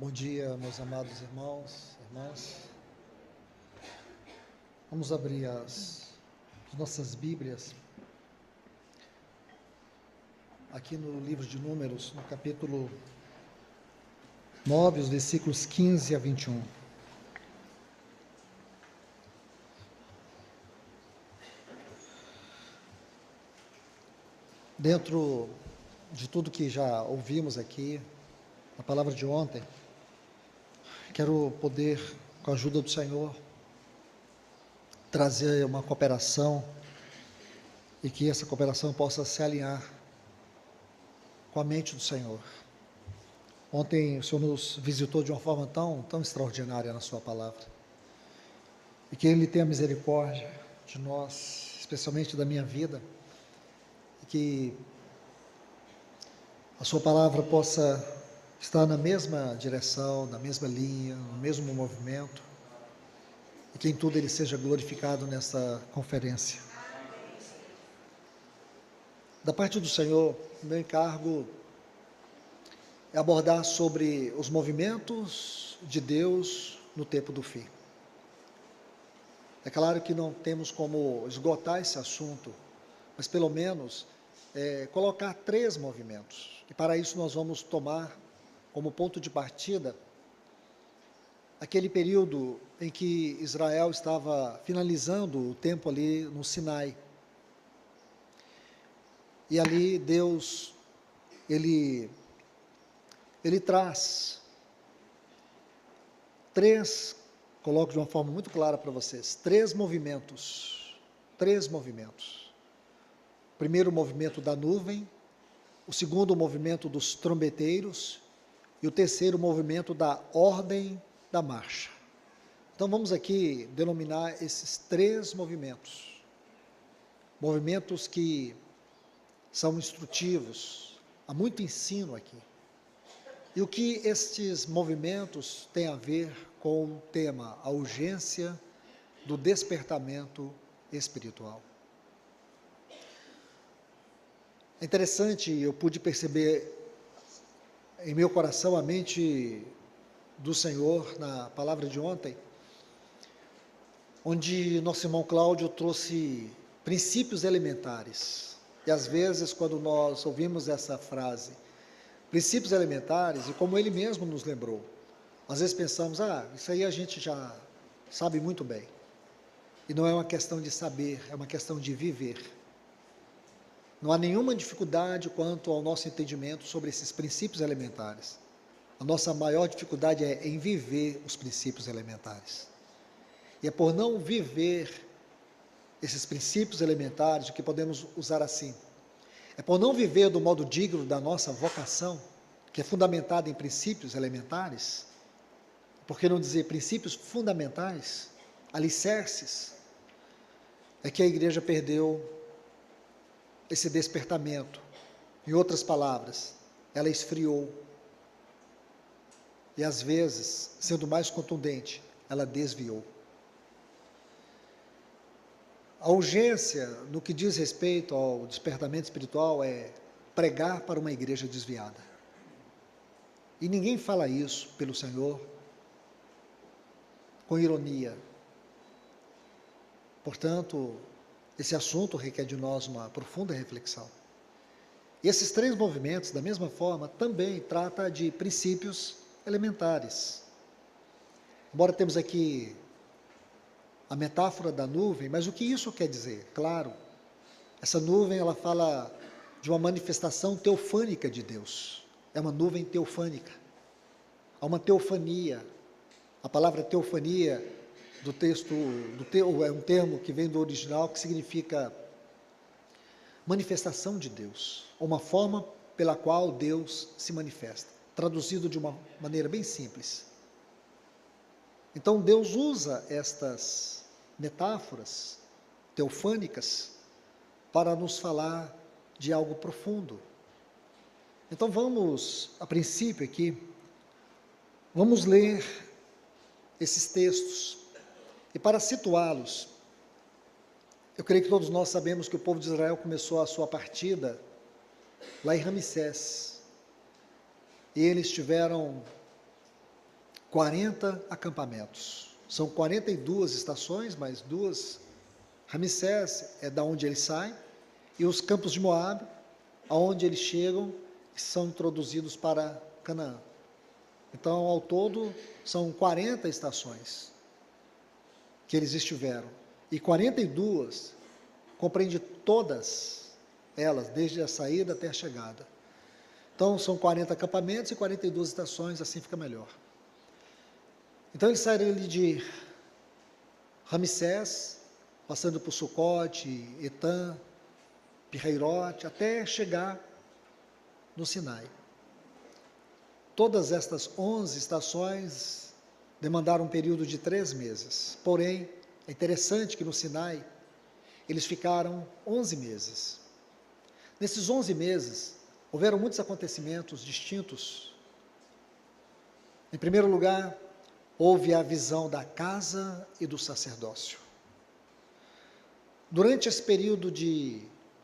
Bom dia, meus amados irmãos, irmãs. Vamos abrir as nossas Bíblias aqui no livro de Números, no capítulo 9, os versículos 15 a 21. Dentro de tudo que já ouvimos aqui, a palavra de ontem, quero poder, com a ajuda do Senhor, trazer uma cooperação e que essa cooperação possa se alinhar com a mente do Senhor. Ontem o Senhor nos visitou de uma forma tão extraordinária na sua palavra. E que Ele tenha misericórdia de nós, especialmente da minha vida, e que a sua palavra possa estar na mesma direção, na mesma linha, no mesmo movimento, e que em tudo Ele seja glorificado nessa conferência. Da parte do Senhor, meu encargo é abordar sobre os movimentos de Deus no tempo do fim. É claro que não temos como esgotar esse assunto, mas pelo menos colocar 3 movimentos. E para isso nós vamos tomar como ponto de partida aquele período em que Israel estava finalizando o tempo ali no Sinai. E ali Deus, Ele traz 3, coloco de uma forma muito clara para vocês, 3 movimentos. 3 movimentos. O primeiro movimento da nuvem, o segundo movimento dos trombeteiros e o terceiro movimento da ordem da marcha. Então vamos aqui denominar esses 3 movimentos. Movimentos que são instrutivos, há muito ensino aqui. E o que estes movimentos têm a ver com o tema, a urgência do despertamento espiritual. É interessante, eu pude perceber em meu coração a mente do Senhor na palavra de ontem, onde nosso irmão Cláudio trouxe princípios elementares. E às vezes, quando nós ouvimos essa frase, princípios elementares, e como ele mesmo nos lembrou, às vezes pensamos, isso aí a gente já sabe muito bem. E não é uma questão de saber, é uma questão de viver. Não há nenhuma dificuldade quanto ao nosso entendimento sobre esses princípios elementares. A nossa maior dificuldade é em viver os princípios elementares. E é por não viver esses princípios elementares, o que podemos usar assim, é por não viver do modo digno da nossa vocação, que é fundamentada em princípios elementares, por que não dizer princípios fundamentais, alicerces, é que a igreja perdeu esse despertamento. Em outras palavras, ela esfriou. E às vezes, sendo mais contundente, ela desviou. A urgência, no que diz respeito ao despertamento espiritual, é pregar para uma igreja desviada. E ninguém fala isso pelo Senhor com ironia. Portanto, esse assunto requer de nós uma profunda reflexão. E esses 3 movimentos, da mesma forma, também trata de princípios elementares. Embora temos aqui a metáfora da nuvem, mas o que isso quer dizer? Claro, essa nuvem ela fala de uma manifestação teofânica de Deus. É uma nuvem teofânica. Há uma teofania. A palavra teofania do texto, é um termo que vem do original que significa manifestação de Deus, uma forma pela qual Deus se manifesta, traduzido de uma maneira bem simples. Então Deus usa estas metáforas teofânicas para nos falar de algo profundo. Então vamos, a princípio aqui, vamos ler esses textos. E para situá-los, eu creio que todos nós sabemos que o povo de Israel começou a sua partida lá em Ramsés. E eles tiveram 40 acampamentos. São 42 estações, mais duas. Ramsés é da onde eles saem, e os campos de Moabe, aonde eles chegam e são introduzidos para Canaã. Então, ao todo, são 40 estações que eles estiveram. E 42 compreende todas elas, desde a saída até a chegada. Então, são 40 acampamentos e 42 estações, assim fica melhor. Então, eles saíram de Ramsés, passando por Sucote, Etã, Pirreirote, até chegar no Sinai. Todas estas 11 estações demandaram um período de 3 meses. Porém, é interessante que no Sinai, eles ficaram 11 meses. Nesses 11 meses, houveram muitos acontecimentos distintos. Em primeiro lugar, houve a visão da casa e do sacerdócio. Durante esse período de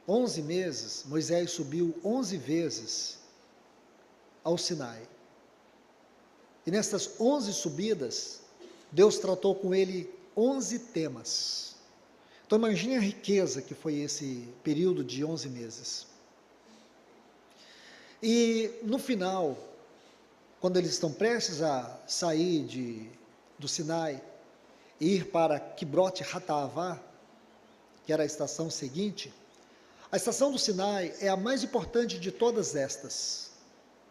11 meses, Moisés subiu 11 vezes ao Sinai. E nessas 11 subidas, Deus tratou com ele 11 temas. Então imagine a riqueza que foi esse período de 11 meses. E no final, quando eles estão prestes a sair do Sinai e ir para Kibrote Hataavá, que era a estação seguinte, a estação do Sinai é a mais importante de todas estas.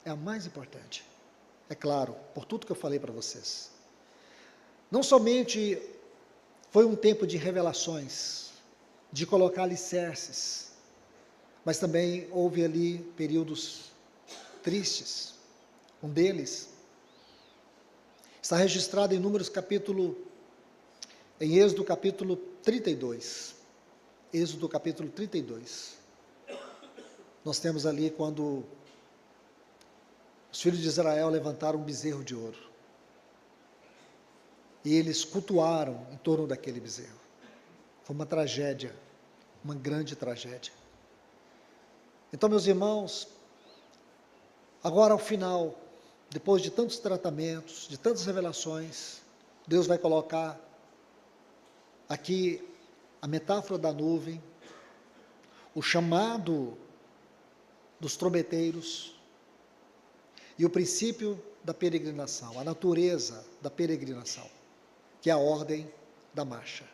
É a mais importante. É claro, por tudo que eu falei para vocês. Não somente foi um tempo de revelações, de colocar alicerces, mas também houve ali períodos tristes. Um deles está registrado em em Êxodo capítulo 32. Êxodo capítulo 32. Nós temos ali quando os filhos de Israel levantaram um bezerro de ouro. E eles cultuaram em torno daquele bezerro. Foi uma tragédia, uma grande tragédia. Então, meus irmãos, agora ao final, depois de tantos tratamentos, de tantas revelações, Deus vai colocar aqui a metáfora da nuvem, o chamado dos trombeteiros e o princípio da peregrinação, a natureza da peregrinação, que é a ordem da marcha.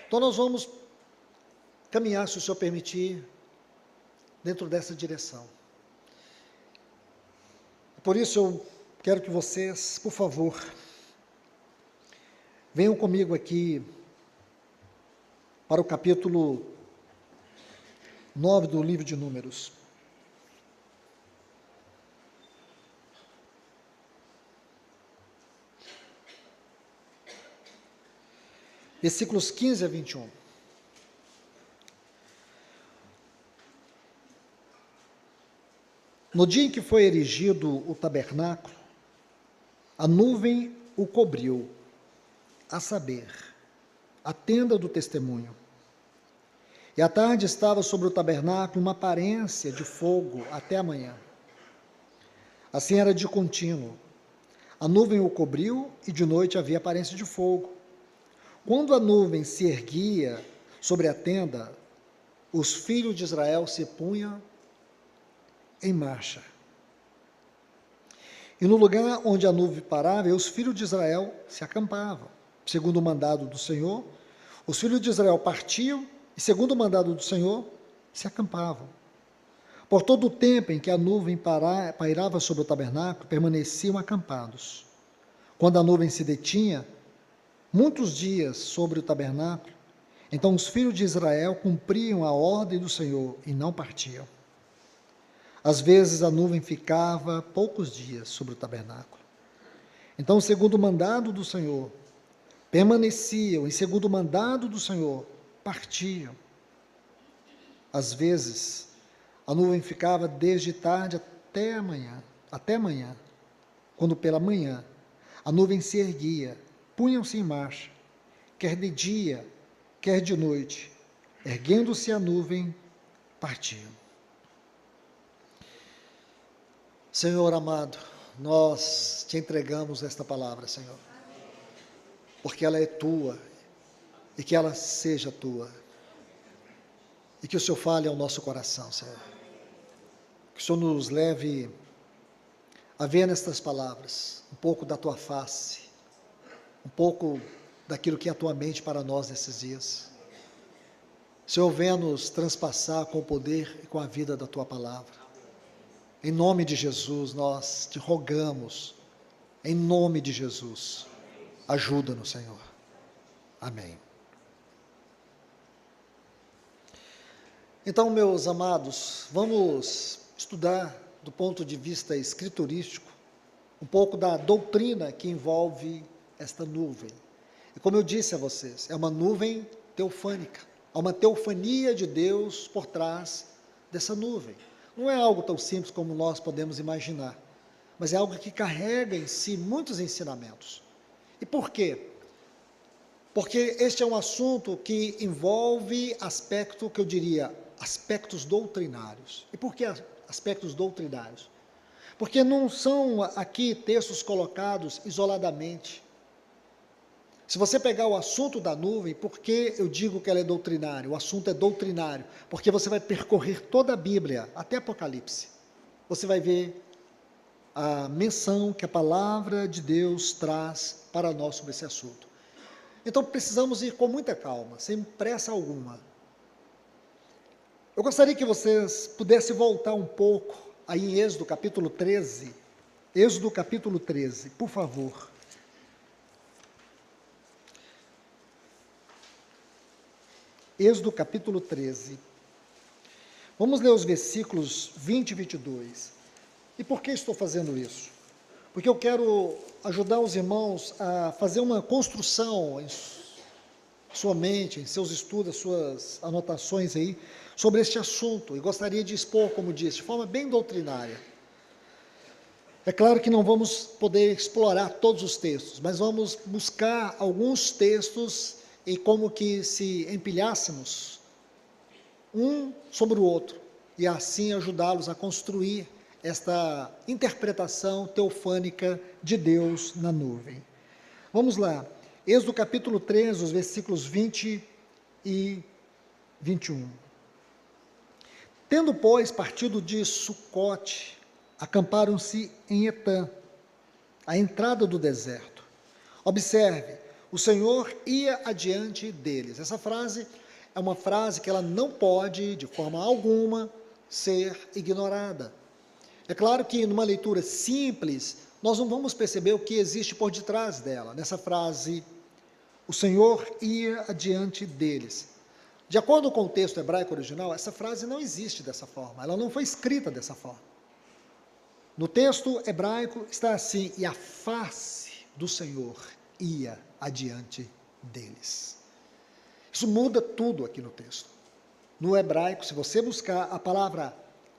Então nós vamos caminhar, se o Senhor permitir, dentro dessa direção. Por isso eu quero que vocês, por favor, venham comigo aqui para o capítulo 9 do livro de Números. Versículos 15 a 21. No dia em que foi erigido o tabernáculo, a nuvem o cobriu, a saber, a tenda do testemunho. E à tarde estava sobre o tabernáculo uma aparência de fogo até a manhã. Assim era de contínuo. A nuvem o cobriu e de noite havia aparência de fogo. Quando a nuvem se erguia sobre a tenda, os filhos de Israel se punham em marcha. E no lugar onde a nuvem parava, os filhos de Israel se acampavam. Segundo o mandado do Senhor, os filhos de Israel partiam e, segundo o mandado do Senhor, se acampavam. Por todo o tempo em que a nuvem pairava sobre o tabernáculo, permaneciam acampados. Quando a nuvem se detinha, muitos dias sobre o tabernáculo, então os filhos de Israel cumpriam a ordem do Senhor e não partiam. Às vezes a nuvem ficava poucos dias sobre o tabernáculo. Então, segundo o mandado do Senhor, permaneciam, e segundo o mandado do Senhor, partiam. Às vezes, a nuvem ficava desde tarde até amanhã, quando pela manhã a nuvem se erguia, punham-se em marcha, quer de dia, quer de noite, erguendo-se a nuvem, partiam. Senhor amado, nós te entregamos esta palavra, Senhor, porque ela é tua, e que ela seja tua, e que o Senhor fale ao nosso coração, Senhor, que o Senhor nos leve a ver nestas palavras um pouco da tua face, um pouco daquilo que é a tua mente para nós nesses dias. Senhor, venha nos transpassar com o poder e com a vida da tua palavra. Em nome de Jesus, nós te rogamos, em nome de Jesus, ajuda-nos, Senhor. Amém. Então, meus amados, vamos estudar do ponto de vista escriturístico um pouco da doutrina que envolve esta nuvem. E como eu disse a vocês, é uma nuvem teofânica, há uma teofania de Deus por trás dessa nuvem. Não é algo tão simples como nós podemos imaginar, mas é algo que carrega em si muitos ensinamentos. E por quê? Porque este é um assunto que envolve aspecto que eu diria, aspectos doutrinários. E por que aspectos doutrinários? Porque não são aqui textos colocados isoladamente. Se você pegar o assunto da nuvem, por que eu digo que ela é doutrinária? O assunto é doutrinário, porque você vai percorrer toda a Bíblia, até Apocalipse. Você vai ver a menção que a palavra de Deus traz para nós sobre esse assunto. Então precisamos ir com muita calma, sem pressa alguma. Eu gostaria que vocês pudessem voltar um pouco aí em Êxodo capítulo 13. Êxodo capítulo 13, por favor. Êxodo capítulo 13. Vamos ler os versículos 20 e 22. E por que estou fazendo isso? Porque eu quero ajudar os irmãos a fazer uma construção em sua mente, em seus estudos, suas anotações aí, sobre este assunto. E gostaria de expor, como disse, de forma bem doutrinária. É claro que não vamos poder explorar todos os textos, mas vamos buscar alguns textos e como que se empilhássemos um sobre o outro, e assim ajudá-los a construir esta interpretação teofânica de Deus na nuvem. Vamos lá, Êxodo capítulo 13, os versículos 20 e 21. Tendo, pois, partido de Sucote, acamparam-se em Etã, à entrada do deserto. Observe, o Senhor ia adiante deles. Essa frase é uma frase que ela não pode, de forma alguma, ser ignorada. É claro que numa leitura simples, nós não vamos perceber o que existe por detrás dela. Nessa frase, o Senhor ia adiante deles. De acordo com o texto hebraico original, essa frase não existe dessa forma, ela não foi escrita dessa forma. No texto hebraico está assim, e a face do Senhor ia adiante deles. Isso muda tudo aqui no texto. No hebraico, se você buscar a palavra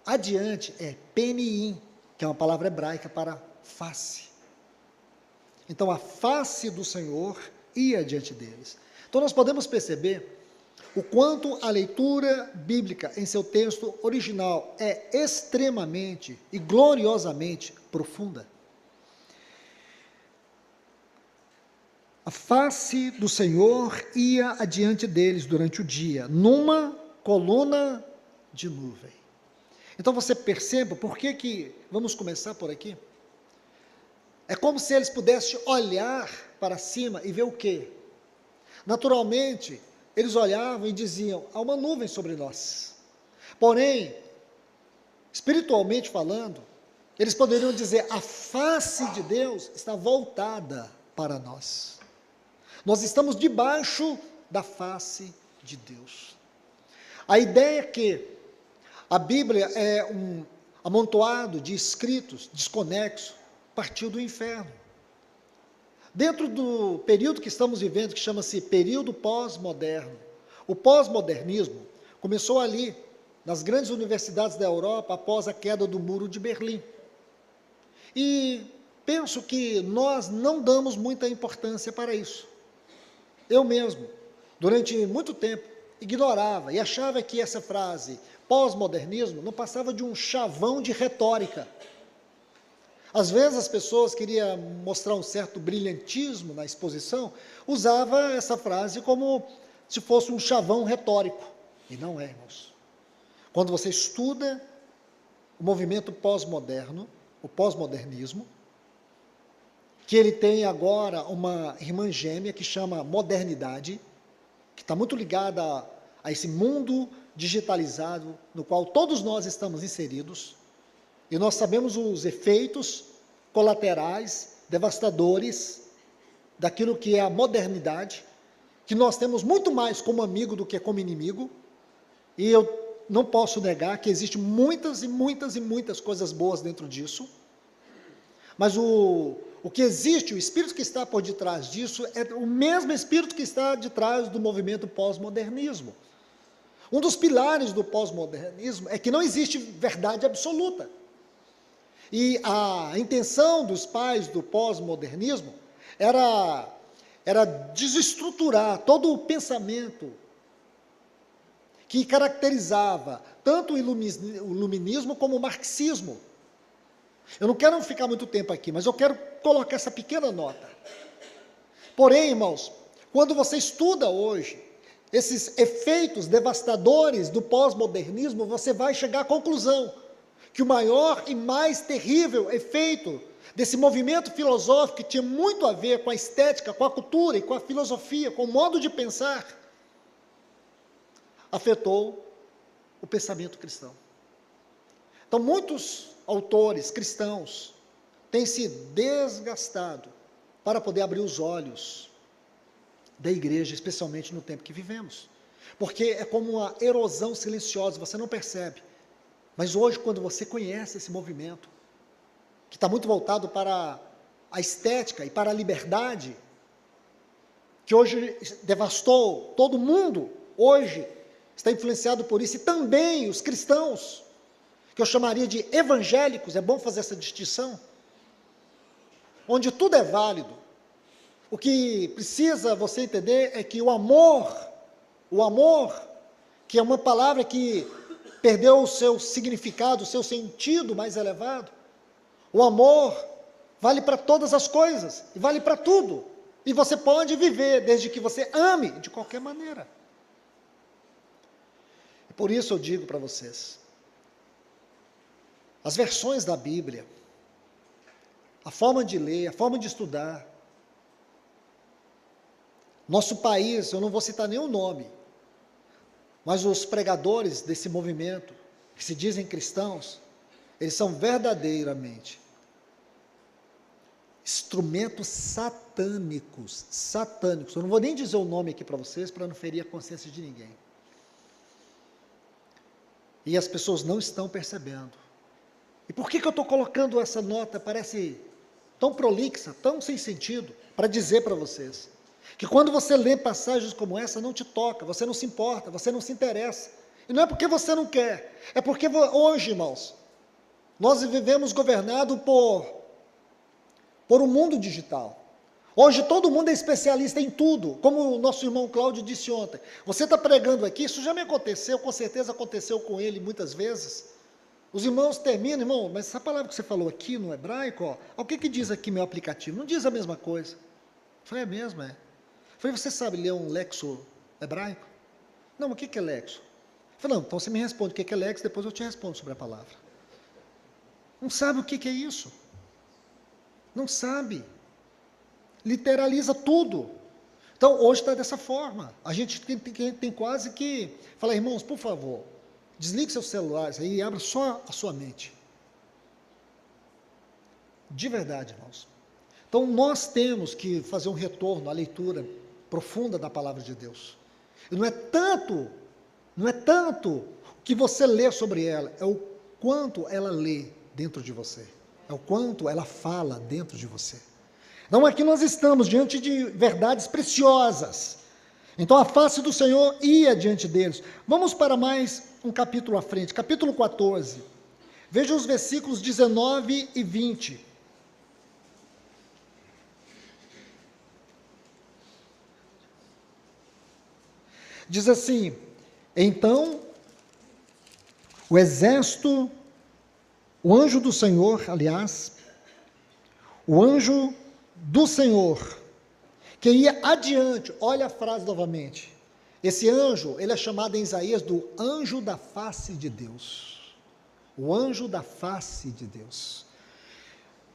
adiante, é peniim, que é uma palavra hebraica para face. Então, a face do Senhor ia adiante deles. Então, nós podemos perceber o quanto a leitura bíblica em seu texto original é extremamente e gloriosamente profunda. A face do Senhor ia adiante deles durante o dia, numa coluna de nuvem. Então você perceba por que vamos começar por aqui? É como se eles pudessem olhar para cima e ver o quê? Naturalmente, eles olhavam e diziam, há uma nuvem sobre nós. Porém, espiritualmente falando, eles poderiam dizer, a face de Deus está voltada para nós. Nós estamos debaixo da face de Deus. A ideia é que a Bíblia é um amontoado de escritos desconexos, partiu do inferno. Dentro do período que estamos vivendo, que chama-se período pós-moderno, o pós-modernismo começou ali, nas grandes universidades da Europa, após a queda do Muro de Berlim. E penso que nós não damos muita importância para isso. Eu mesmo, durante muito tempo, ignorava e achava que essa frase, pós-modernismo, não passava de um chavão de retórica. Às vezes as pessoas queriam mostrar um certo brilhantismo na exposição, usava essa frase como se fosse um chavão retórico. E não é, irmãos. Quando você estuda o movimento pós-moderno, o pós-modernismo, que ele tem agora uma irmã gêmea que chama modernidade, que está muito ligada a esse mundo digitalizado no qual todos nós estamos inseridos, e nós sabemos os efeitos colaterais, devastadores, daquilo que é a modernidade, que nós temos muito mais como amigo do que como inimigo, e eu não posso negar que existem muitas e muitas e muitas coisas boas dentro disso, mas o que existe, o espírito que está por detrás disso, é o mesmo espírito que está detrás do movimento pós-modernismo. Um dos pilares do pós-modernismo é que não existe verdade absoluta. E a intenção dos pais do pós-modernismo era desestruturar todo o pensamento que caracterizava tanto o iluminismo como o marxismo. Eu não quero ficar muito tempo aqui, mas eu quero colocar essa pequena nota. Porém, irmãos, quando você estuda hoje esses efeitos devastadores do pós-modernismo, você vai chegar à conclusão que o maior e mais terrível efeito desse movimento filosófico, que tinha muito a ver com a estética, com a cultura e com a filosofia, com o modo de pensar, afetou o pensamento cristão. Então, muitos autores cristãos têm se desgastado para poder abrir os olhos da igreja, especialmente no tempo que vivemos. Porque é como uma erosão silenciosa, você não percebe. Mas hoje, quando você conhece esse movimento, que está muito voltado para a estética e para a liberdade, que hoje devastou todo mundo, hoje está influenciado por isso, e também os cristãos, que eu chamaria de evangélicos, é bom fazer essa distinção, onde tudo é válido. O que precisa você entender é que o amor, que é uma palavra que perdeu o seu significado, o seu sentido mais elevado, o amor vale para todas as coisas, e vale para tudo, e você pode viver desde que você ame de qualquer maneira. E por isso eu digo para vocês, as versões da Bíblia, a forma de ler, a forma de estudar, nosso país, eu não vou citar nenhum nome, mas os pregadores desse movimento, que se dizem cristãos, eles são verdadeiramente instrumentos satânicos, eu não vou nem dizer o nome aqui para vocês, para não ferir a consciência de ninguém. E as pessoas não estão percebendo. E por que eu estou colocando essa nota, parece tão prolixa, tão sem sentido, para dizer para vocês, que quando você lê passagens como essa, não te toca, você não se importa, você não se interessa. E não é porque você não quer, é porque hoje, irmãos, nós vivemos governado por um mundo digital. Hoje todo mundo é especialista em tudo, como o nosso irmão Cláudio disse ontem. Você está pregando aqui, isso já me aconteceu, com certeza aconteceu com ele muitas vezes. Os irmãos terminam, irmão, mas essa palavra que você falou aqui no hebraico, o que diz aqui meu aplicativo? Não diz a mesma coisa. Eu falei, é mesmo, é. Eu falei, você sabe ler um lexo hebraico? Não, mas o que é lexo? Eu falei, não, então você me responde o que é lexo, depois eu te respondo sobre a palavra. Não sabe o que é isso? Não sabe. Literaliza tudo. Então, hoje está dessa forma. A gente tem quase que falar, irmãos, por favor, desligue seus celulares aí e abra só a sua mente. De verdade, irmãos. Então, nós temos que fazer um retorno à leitura profunda da palavra de Deus. E não é tanto o que você lê sobre ela, é o quanto ela lê dentro de você. É o quanto ela fala dentro de você. Então, aqui nós estamos diante de verdades preciosas. Então, a face do Senhor ia diante deles. Vamos para mais um capítulo à frente, capítulo 14. Veja os versículos 19 e 20. Diz assim, então, o exército, o anjo do Senhor, aliás, O anjo do Senhor, que ia adiante, olha a frase novamente. Esse anjo, ele é chamado em Isaías do anjo da face de Deus. O anjo da face de Deus.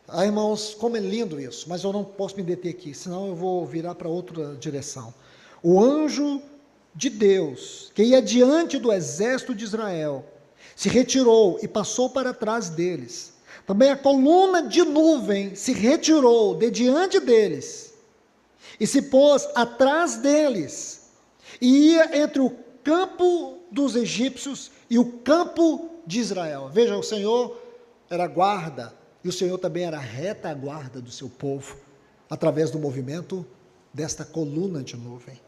Ah, irmãos, como é lindo isso, mas eu não posso me deter aqui, senão eu vou virar para outra direção. O anjo de Deus, que ia diante do exército de Israel, se retirou e passou para trás deles. Também a coluna de nuvem se retirou de diante deles e se pôs atrás deles, e ia entre o campo dos egípcios e o campo de Israel. Veja, o Senhor era guarda, e o Senhor também era retaguarda do seu povo, através do movimento desta coluna de nuvem.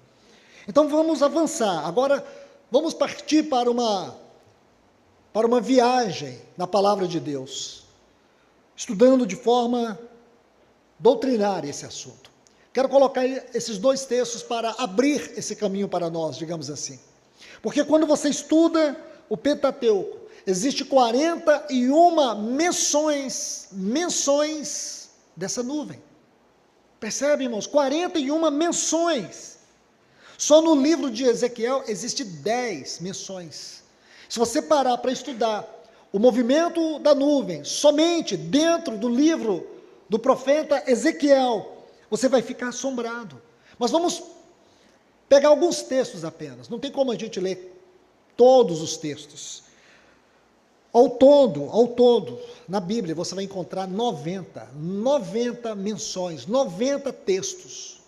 Então vamos avançar. Agora vamos partir para uma viagem na palavra de Deus, estudando de forma doutrinária esse assunto. Quero colocar esses dois textos para abrir esse caminho para nós, digamos assim. Porque quando você estuda o Pentateuco, existe 41 menções dessa nuvem. Percebe, irmãos? 41 menções. Só no livro de Ezequiel existe 10 menções. Se você parar para estudar o movimento da nuvem, somente dentro do livro do profeta Ezequiel, você vai ficar assombrado. Mas vamos pegar alguns textos apenas. Não tem como a gente ler todos os textos. Ao todo, na Bíblia você vai encontrar 90 menções, 90 textos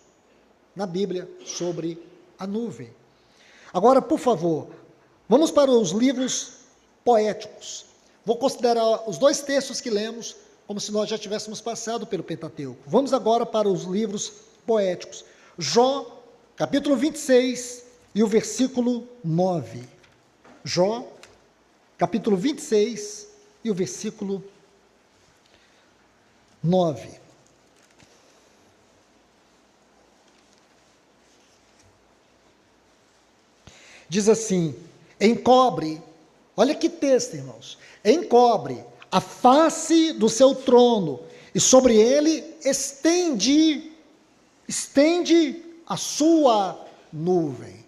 na Bíblia sobre a nuvem. Agora, por favor, vamos para os livros poéticos. Vou considerar os dois textos que lemos como se nós já tivéssemos passado pelo Pentateuco. Vamos agora para os livros poéticos. Jó, capítulo 26 e o versículo 9. Jó, capítulo 26 e o versículo 9. Diz assim: encobre, olha que texto, irmãos, encobre a face do seu trono, e sobre ele estende a sua nuvem.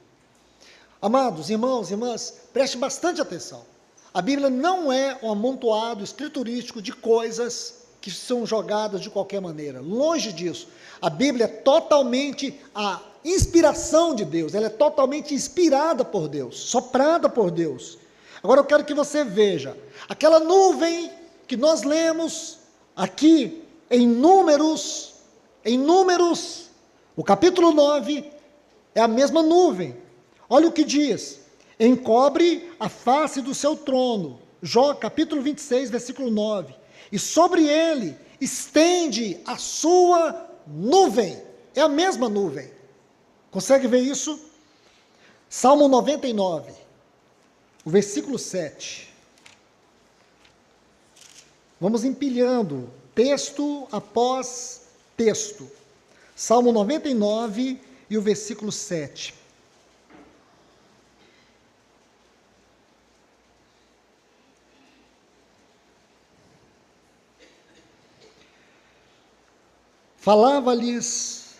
Amados irmãos e irmãs, preste bastante atenção. A Bíblia não é um amontoado escriturístico de coisas que são jogadas de qualquer maneira. Longe disso. A Bíblia é totalmente a inspiração de Deus. Ela é totalmente inspirada por Deus, soprada por Deus. Agora eu quero que você veja. Aquela nuvem que nós lemos aqui em Números, o capítulo 9, é a mesma nuvem. Olha o que diz: encobre a face do seu trono. Jó, capítulo 26, versículo 9. E sobre ele estende a sua nuvem. É a mesma nuvem. Consegue ver isso? Salmo 99, o versículo 7. Vamos empilhando texto após texto. Salmo 99 e o versículo 7. Falava-lhes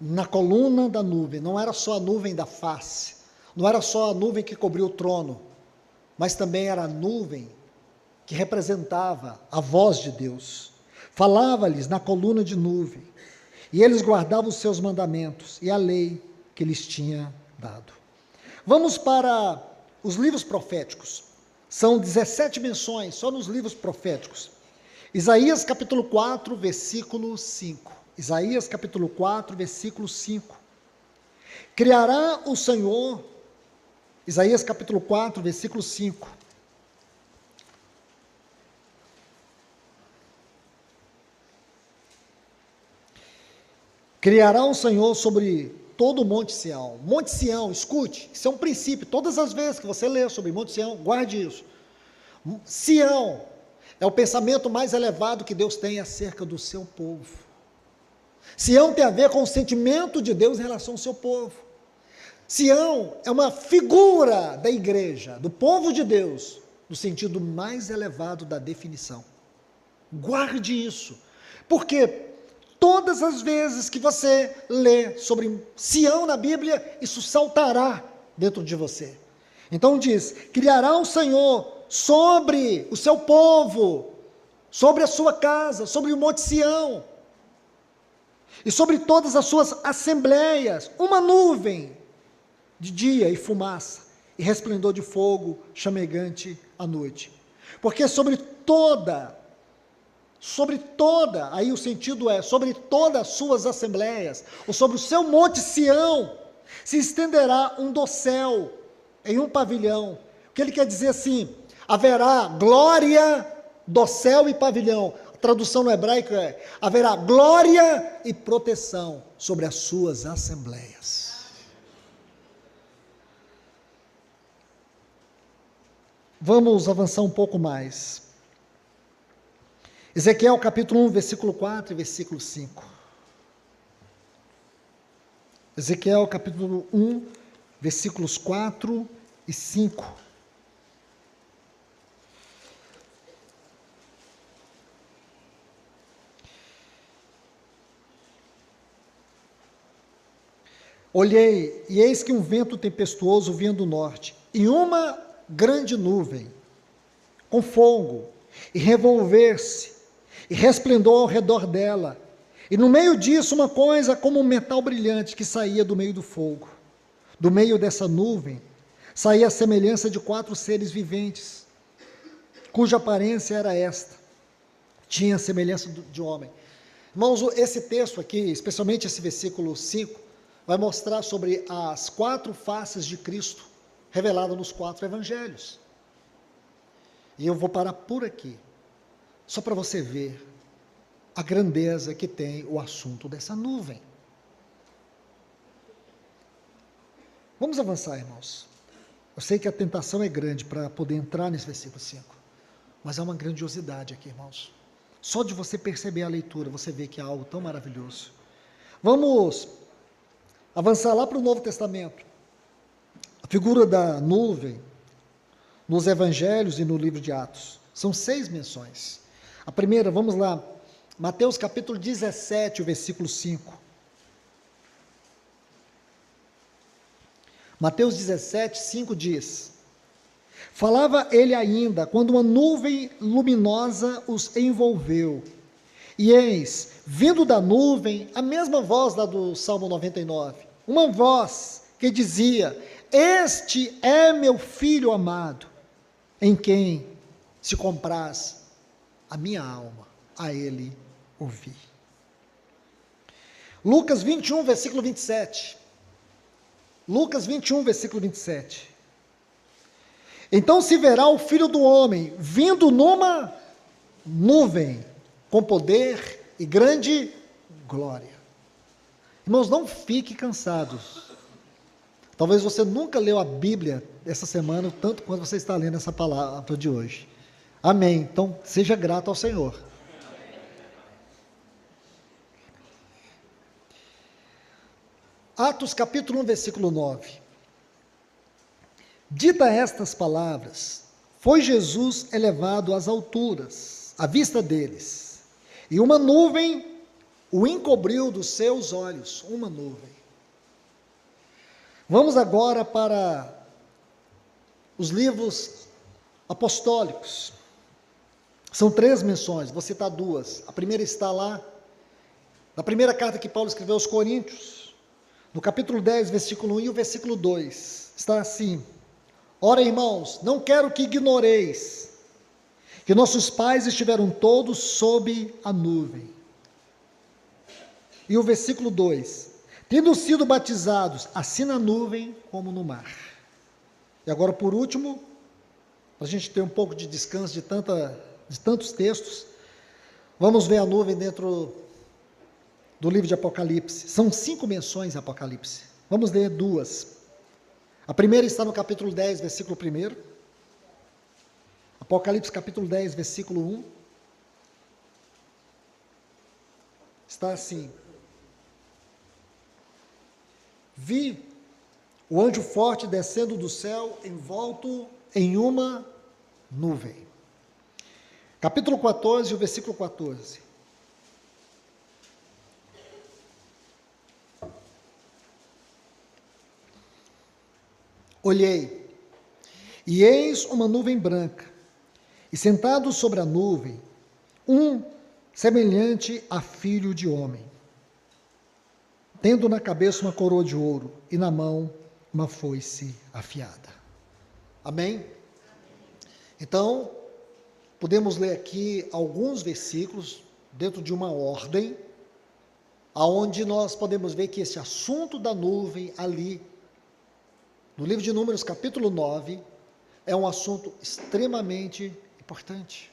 na coluna da nuvem. Não era só a nuvem da face, não era só a nuvem que cobriu o trono, mas também era a nuvem que representava a voz de Deus. Falava-lhes na coluna de nuvem, e eles guardavam os seus mandamentos e a lei que lhes tinha dado. Vamos para os livros proféticos. São 17 menções só nos livros proféticos. Isaías capítulo 4, versículo 5. Isaías capítulo 4, versículo 5. Criará o Senhor, Isaías capítulo 4, versículo 5. Criará o Senhor sobre todo o Monte Sião. Monte Sião, escute, isso é um princípio. Todas as vezes que você lê sobre Monte Sião, guarde isso. Sião é o pensamento mais elevado que Deus tem acerca do seu povo. Sião tem a ver com o sentimento de Deus em relação ao seu povo. Sião é uma figura da igreja, do povo de Deus, no sentido mais elevado da definição. Guarde isso. Porque todas as vezes que você lê sobre Sião na Bíblia, isso saltará dentro de você. Então diz: criará o Senhor sobre o seu povo, sobre a sua casa, sobre o Monte Sião, e sobre todas as suas assembleias, uma nuvem de dia e fumaça, e resplendor de fogo chamegante à noite. Porque sobre toda, aí o sentido é, sobre todas as suas assembleias, ou sobre o seu Monte Sião, se estenderá um dossel em um pavilhão. O que ele quer dizer assim? Haverá glória, dossel e pavilhão. A tradução no hebraico é: haverá glória e proteção sobre as suas assembleias. Vamos avançar um pouco mais. Ezequiel capítulo 1, versículo 4 e versículo 5. Ezequiel capítulo 1, versículos 4 e 5. Olhei, e eis que um vento tempestuoso vinha do norte, e uma grande nuvem, com fogo, e revolver-se, e resplendor ao redor dela, e no meio disso uma coisa como um metal brilhante que saía do meio do fogo. Do meio dessa nuvem saía a semelhança de 4 seres viventes, cuja aparência era esta, tinha a semelhança de homem. Irmãos, esse texto aqui, especialmente esse versículo 5, vai mostrar sobre as 4 faces de Cristo, revelada nos 4 evangelhos. E eu vou parar por aqui, só para você ver a grandeza que tem o assunto dessa nuvem. Vamos avançar, irmãos. Eu sei que a tentação é grande para poder entrar nesse versículo 5, mas há uma grandiosidade aqui, irmãos. Só de você perceber a leitura, você vê que é algo tão maravilhoso. Vamos avançar lá para o Novo Testamento. A figura da nuvem, nos evangelhos e no livro de Atos, são 6 menções. A primeira, vamos lá, Mateus capítulo 17, o versículo 5. Mateus 17, 5 diz: falava ele ainda, quando uma nuvem luminosa os envolveu. E eis, vindo da nuvem, a mesma voz lá do Salmo 99, uma voz que dizia: este é meu filho amado, em quem se compraz a minha alma, a ele ouvi. Lucas 21, versículo 27. Lucas 21, versículo 27. Então se verá o Filho do Homem vindo numa nuvem, com poder e grande glória. Irmãos, não fique cansados. Talvez você nunca leu a Bíblia essa semana, tanto quanto você está lendo essa palavra de hoje. Amém. Então, seja grato ao Senhor. Atos capítulo 1, versículo 9. Dita estas palavras, foi Jesus elevado às alturas, à vista deles, e uma nuvem o encobriu dos seus olhos, uma nuvem. Vamos agora para os livros apostólicos. São 3 menções, vou citar 2. A primeira está lá, na primeira carta que Paulo escreveu aos Coríntios, no capítulo 10, versículo 1 e o versículo 2, está assim: ora, irmãos, não quero que ignoreis que nossos pais estiveram todos sob a nuvem. E o versículo 2, tendo sido batizados, assim na nuvem como no mar. E agora, por último, para a gente ter um pouco de descanso de tantos textos, vamos ver a nuvem dentro do livro de Apocalipse. São 5 menções em Apocalipse. Vamos ler 2. A primeira está no capítulo 10, versículo 1. Apocalipse capítulo 10, versículo 1. Está assim: vi o anjo forte descendo do céu, envolto em uma nuvem. Capítulo 14, o versículo 14. Olhei, e eis uma nuvem branca, e sentado sobre a nuvem, um semelhante a filho de homem, tendo na cabeça uma coroa de ouro, e na mão uma foice afiada. Amém? Então, podemos ler aqui alguns versículos, dentro de uma ordem, aonde nós podemos ver que esse assunto da nuvem ali, no livro de Números capítulo 9, é um assunto extremamente importante,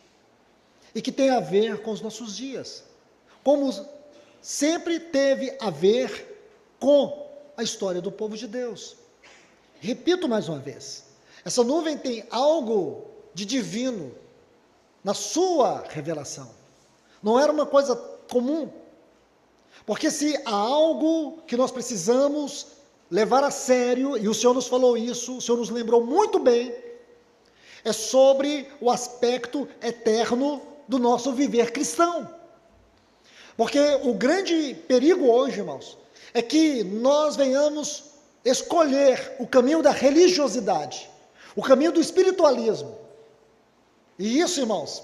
e que tem a ver com os nossos dias, como sempre teve a ver com a história do povo de Deus. Repito mais uma vez, essa nuvem tem algo de divino na sua revelação, não era uma coisa comum, porque se há algo que nós precisamos levar a sério, e o Senhor nos falou isso, o Senhor nos lembrou muito bem, é sobre o aspecto eterno do nosso viver cristão. Porque o grande perigo hoje, irmãos, é que nós venhamos escolher o caminho da religiosidade, o caminho do espiritualismo. E isso, irmãos,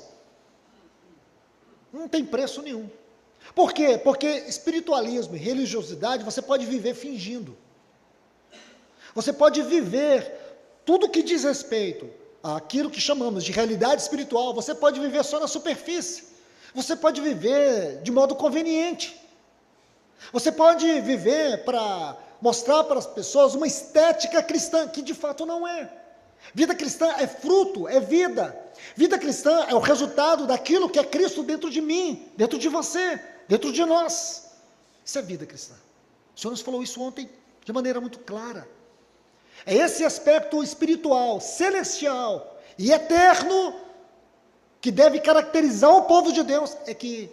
não tem preço nenhum. Por quê? Porque espiritualismo e religiosidade você pode viver fingindo. Você pode viver tudo que diz respeito àquilo que chamamos de realidade espiritual, você pode viver só na superfície. Você pode viver de modo conveniente. Você pode viver para mostrar para as pessoas uma estética cristã, que de fato não é. Vida cristã é fruto, é vida. Vida cristã é o resultado daquilo que é Cristo dentro de mim, dentro de você, dentro de nós. Isso é vida cristã. O Senhor nos falou isso ontem de maneira muito clara. É esse aspecto espiritual, celestial e eterno que deve caracterizar o povo de Deus, é que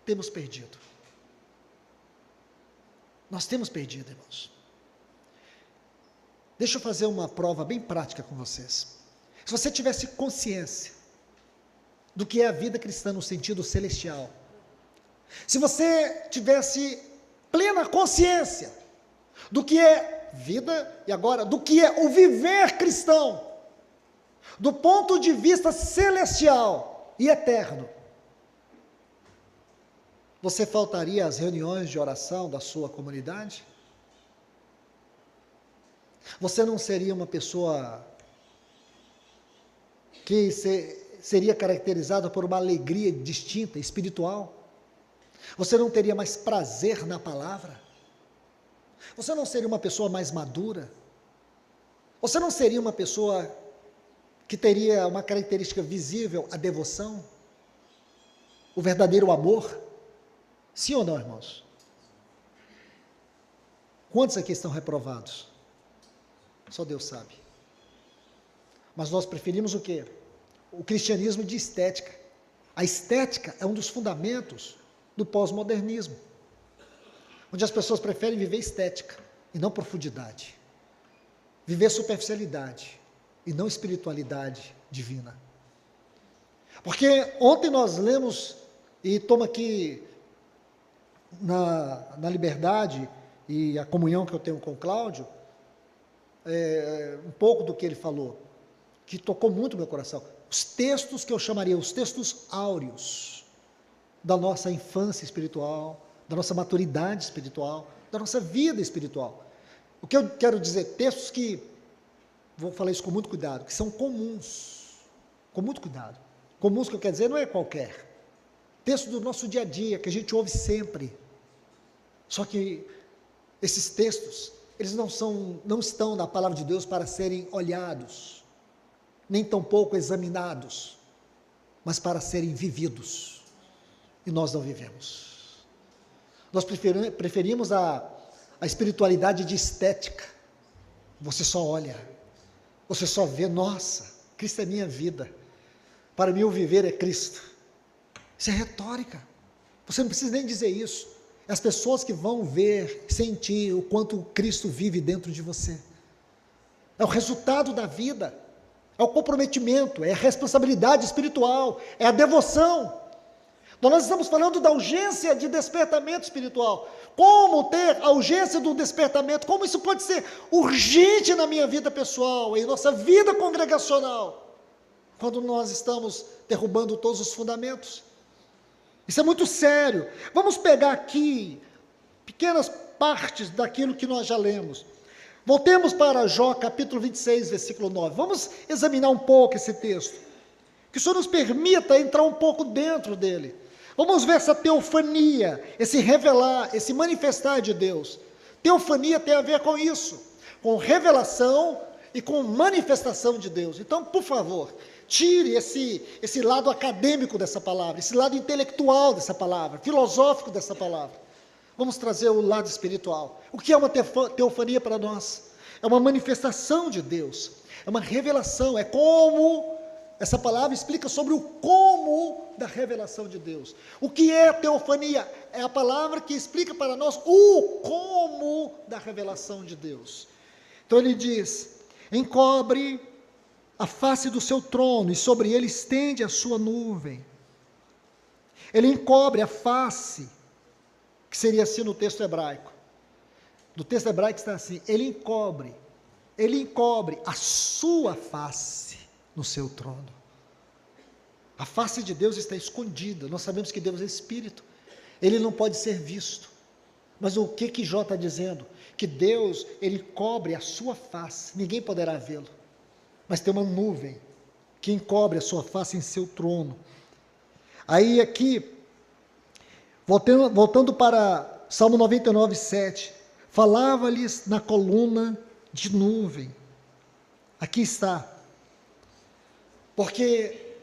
temos perdido. Nós temos perdido, irmãos. Deixa eu fazer uma prova bem prática com vocês. Se você tivesse consciência do que é a vida cristã no sentido celestial, se você tivesse plena consciência do que é vida, e agora, do que é o viver cristão, do ponto de vista celestial e eterno, você faltaria às reuniões de oração da sua comunidade? Você não seria uma pessoa que seria caracterizada por uma alegria distinta, espiritual? Você não teria mais prazer na palavra? Você não seria uma pessoa mais madura? Você não seria uma pessoa que teria uma característica visível, a devoção? O verdadeiro amor? Sim ou não, irmãos? Quantos aqui estão reprovados? Só Deus sabe. Mas nós preferimos o quê? O cristianismo de estética. A estética é um dos fundamentos do pós-modernismo, onde as pessoas preferem viver estética e não profundidade, viver superficialidade e não espiritualidade divina. Porque ontem nós lemos, e toma aqui na liberdade e a comunhão que eu tenho com o Cláudio, um pouco do que ele falou, que tocou muito meu coração. Os textos que eu chamaria os textos áureos da nossa infância espiritual, da nossa maturidade espiritual, da nossa vida espiritual. O que eu quero dizer, textos que, vou falar isso com muito cuidado, que são comuns, com muito cuidado. Comuns que eu quero dizer não é qualquer. Textos do nosso dia a dia, que a gente ouve sempre. Só que esses textos, eles não estão na palavra de Deus para serem olhados, nem tampouco examinados, mas para serem vividos. E nós não vivemos. Nós preferimos a espiritualidade de estética. Você só olha, você só vê, nossa, Cristo é minha vida. Para mim o viver é Cristo. Isso é retórica. Você não precisa nem dizer isso. É as pessoas que vão ver, sentir o quanto Cristo vive dentro de você. É o resultado da vida. É o comprometimento, é a responsabilidade espiritual, é a devoção. Então nós estamos falando da urgência de despertamento espiritual. Como ter a urgência do despertamento, como isso pode ser urgente na minha vida pessoal, em nossa vida congregacional, quando nós estamos derrubando todos os fundamentos. Isso é muito sério. Vamos pegar aqui pequenas partes daquilo que nós já lemos. Voltemos para Jó, capítulo 26, versículo 9. Vamos examinar um pouco esse texto. Que o Senhor nos permita entrar um pouco dentro dele. Vamos ver essa teofania, esse revelar, esse manifestar de Deus. Teofania tem a ver com isso, com revelação e com manifestação de Deus. Então, por favor, tire esse lado acadêmico dessa palavra, esse lado intelectual dessa palavra, filosófico dessa palavra. Vamos trazer o lado espiritual. O que é uma teofania para nós? É uma manifestação de Deus, é uma revelação, é como, essa palavra explica sobre o como da revelação de Deus. O que é teofania? É a palavra que explica para nós o como da revelação de Deus. Então ele diz: encobre a face do seu trono e sobre ele estende a sua nuvem. Ele encobre a face, que seria assim no texto hebraico. No texto hebraico está assim: ele encobre a sua face no seu trono. A face de Deus está escondida. Nós sabemos que Deus é Espírito, ele não pode ser visto. Mas o que Jó está dizendo? Que Deus, ele cobre a sua face, ninguém poderá vê-lo. Mas tem uma nuvem que encobre a sua face em seu trono. Aí aqui, voltando para Salmo 99, 7, falava-lhes na coluna de nuvem. Aqui está. Porque,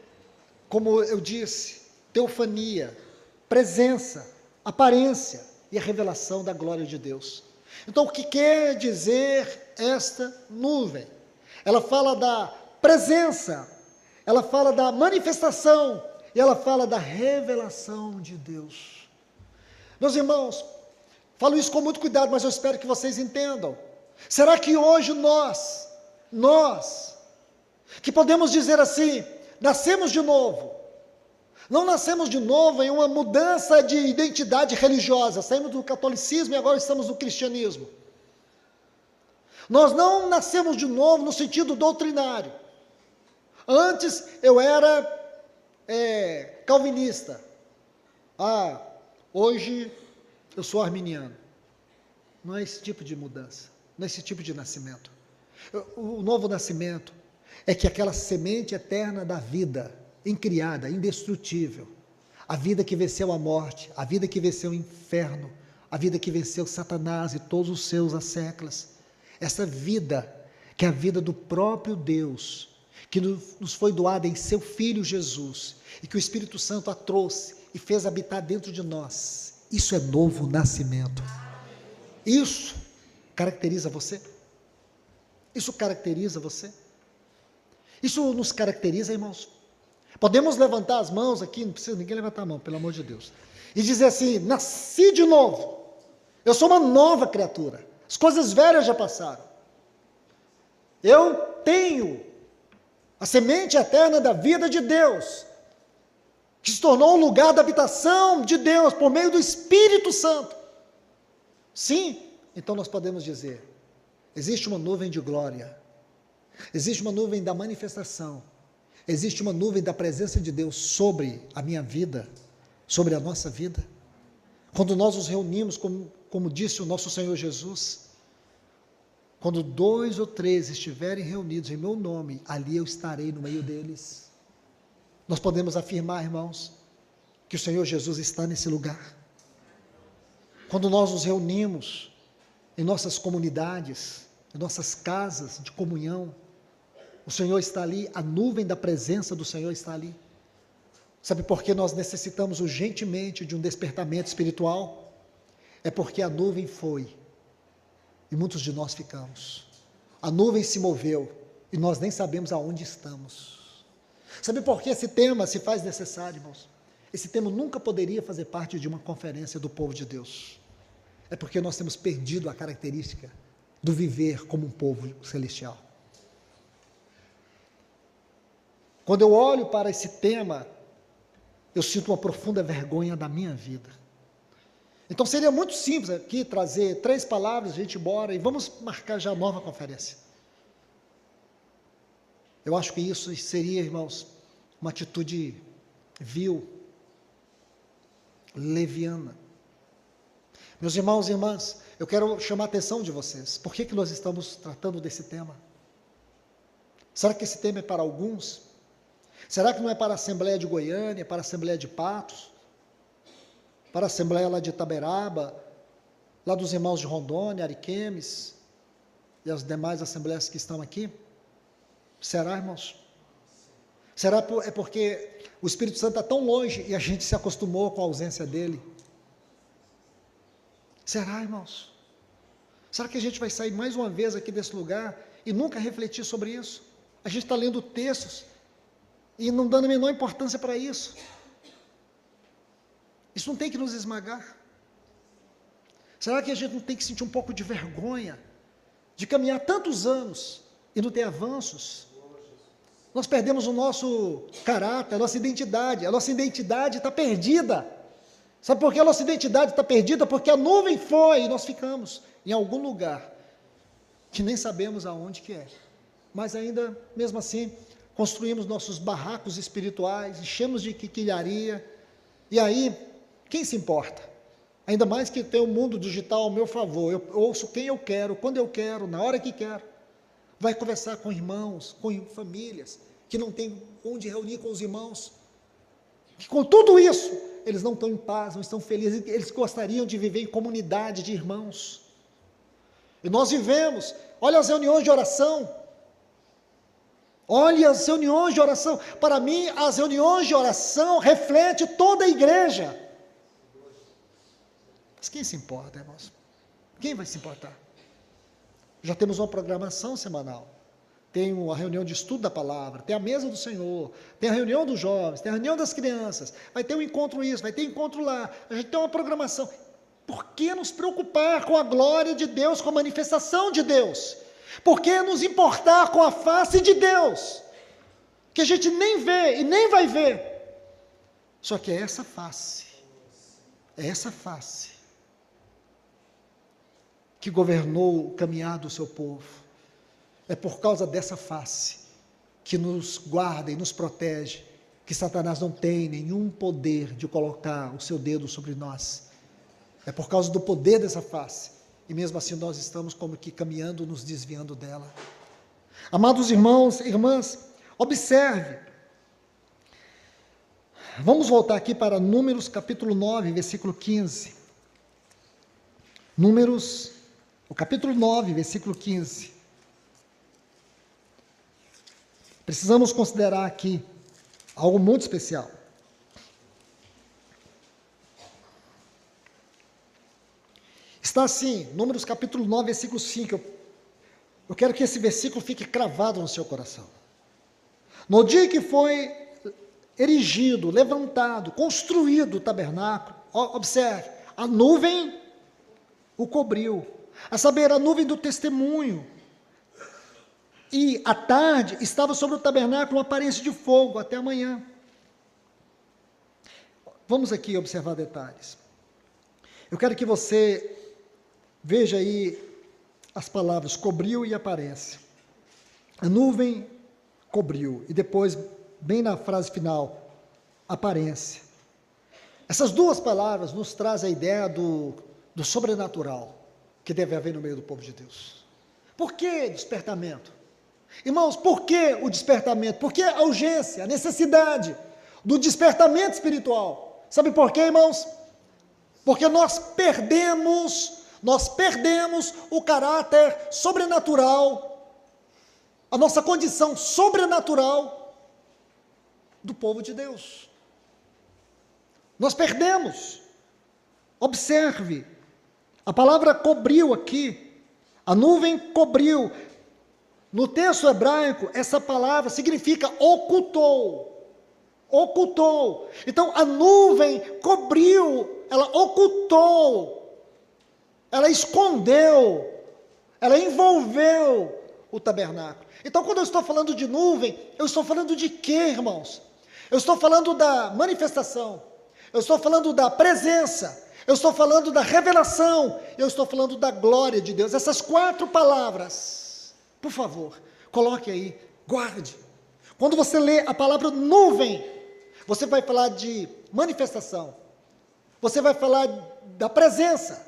como eu disse, teofania, presença, aparência e a revelação da glória de Deus. Então, o que quer dizer esta nuvem? Ela fala da presença, ela fala da manifestação e ela fala da revelação de Deus. Meus irmãos, falo isso com muito cuidado, mas eu espero que vocês entendam. Será que hoje nós, que podemos dizer assim, nascemos de novo, não nascemos de novo em uma mudança de identidade religiosa, saímos do catolicismo e agora estamos no cristianismo. Nós não nascemos de novo no sentido doutrinário. Antes eu era calvinista. Hoje eu sou arminiano. Não é esse tipo de mudança, não é esse tipo de nascimento. O novo nascimento é que aquela semente eterna da vida, incriada, indestrutível, a vida que venceu a morte, a vida que venceu o inferno, a vida que venceu Satanás e todos os seus asseclas, essa vida, que é a vida do próprio Deus, que nos foi doada em seu Filho Jesus, e que o Espírito Santo a trouxe e fez habitar dentro de nós, isso é novo nascimento. Isso caracteriza você? Isso caracteriza você? Isso nos caracteriza, irmãos? Podemos levantar as mãos aqui, não precisa ninguém levantar a mão, pelo amor de Deus, e dizer assim: nasci de novo, eu sou uma nova criatura, as coisas velhas já passaram, eu tenho a semente eterna da vida de Deus, que se tornou um lugar da habitação de Deus, por meio do Espírito Santo. Sim, então nós podemos dizer, existe uma nuvem de glória, existe uma nuvem da manifestação, existe uma nuvem da presença de Deus sobre a minha vida, sobre a nossa vida. Quando nós nos reunimos, como disse o nosso Senhor Jesus, quando 2 ou 3 estiverem reunidos em meu nome, ali eu estarei no meio deles. Nós podemos afirmar, irmãos, que o Senhor Jesus está nesse lugar. Quando nós nos reunimos em nossas comunidades, em nossas casas de comunhão, o Senhor está ali, a nuvem da presença do Senhor está ali. Sabe por que nós necessitamos urgentemente de um despertamento espiritual? É porque a nuvem foi, e muitos de nós ficamos. A nuvem se moveu, e nós nem sabemos aonde estamos. Sabe por que esse tema se faz necessário, irmãos? Esse tema nunca poderia fazer parte de uma conferência do povo de Deus. É porque nós temos perdido a característica do viver como um povo celestial. Quando eu olho para esse tema, eu sinto uma profunda vergonha da minha vida. Então seria muito simples aqui trazer 3 palavras, a gente ir embora e vamos marcar já a nova conferência. Eu acho que isso seria, irmãos, uma atitude vil, leviana. Meus irmãos e irmãs, eu quero chamar a atenção de vocês. Por que nós estamos tratando desse tema? Será que esse tema é para alguns? Será que não é para a Assembleia de Goiânia, para a Assembleia de Patos, para a Assembleia lá de Itaberaba, lá dos irmãos de Rondônia, Ariquemes e as demais assembleias que estão aqui? Será, irmãos? Será porque o Espírito Santo está tão longe e a gente se acostumou com a ausência dele? Será, irmãos? Será que a gente vai sair mais uma vez aqui desse lugar e nunca refletir sobre isso? A gente está lendo textos e não dando a menor importância para isso. Isso não tem que nos esmagar? Será que a gente não tem que sentir um pouco de vergonha de caminhar tantos anos e não ter avanços? Nós perdemos o nosso caráter, a nossa identidade está perdida. Sabe por que a nossa identidade está perdida? Porque a nuvem foi e nós ficamos em algum lugar que nem sabemos aonde que é. Mas ainda, mesmo assim, construímos nossos barracos espirituais, enchemos de quinquilharia, e aí, quem se importa? Ainda mais que tem o mundo digital ao meu favor, eu ouço quem eu quero, quando eu quero, na hora que quero. Vai conversar com irmãos, com famílias, que não tem onde reunir com os irmãos, que com tudo isso, eles não estão em paz, não estão felizes, eles gostariam de viver em comunidade de irmãos. E nós vivemos, olha as reuniões de oração, para mim as reuniões de oração refletem toda a igreja. Mas quem se importa, irmãos? Quem vai se importar? Já temos uma programação semanal, tem uma reunião de estudo da palavra, tem a mesa do Senhor, tem a reunião dos jovens, tem a reunião das crianças, vai ter um encontro isso, vai ter encontro lá, a gente tem uma programação. Por que nos preocupar com a glória de Deus, com a manifestação de Deus? Por que nos importar com a face de Deus, que a gente nem vê e nem vai ver? Só que é essa face que governou o caminhar do seu povo. É por causa dessa face que nos guarda e nos protege, que Satanás não tem nenhum poder de colocar o seu dedo sobre nós. É por causa do poder dessa face, e mesmo assim nós estamos como que caminhando, nos desviando dela. Amados irmãos e irmãs, observe, vamos voltar aqui para Números capítulo 9, versículo 15. Números, o capítulo 9, versículo 15. Precisamos considerar aqui algo muito especial. Está assim, Números capítulo 9, versículo 5. Eu quero que esse versículo fique cravado no seu coração. No dia que foi erigido, levantado, construído o tabernáculo, observe, a nuvem o cobriu, a saber, a nuvem do testemunho. E à tarde estava sobre o tabernáculo uma aparência de fogo até amanhã. Vamos aqui observar detalhes. Eu quero que você veja aí as palavras cobriu e aparece. A nuvem cobriu e depois, bem na frase final, aparência. Essas duas palavras nos trazem a ideia do sobrenatural que deve haver no meio do povo de Deus. Por que despertamento? Irmãos, por que o despertamento? Por que a urgência, a necessidade do despertamento espiritual? Sabe por quê, irmãos? Porque nós perdemos o caráter sobrenatural, a nossa condição sobrenatural do povo de Deus. Nós perdemos. Observe, a palavra cobriu aqui, a nuvem cobriu. No texto hebraico, essa palavra significa ocultou. Ocultou. Então, a nuvem cobriu, ela ocultou, ela escondeu, ela envolveu o tabernáculo. Então, quando eu estou falando de nuvem, eu estou falando de quê, irmãos? eu estou falando da manifestação, eu estou falando da presença, eu estou falando da revelação, eu estou falando da glória de Deus. Essas 4 palavras, por favor, coloque aí, guarde. Quando você lê a palavra nuvem, você vai falar de manifestação, você vai falar da presença,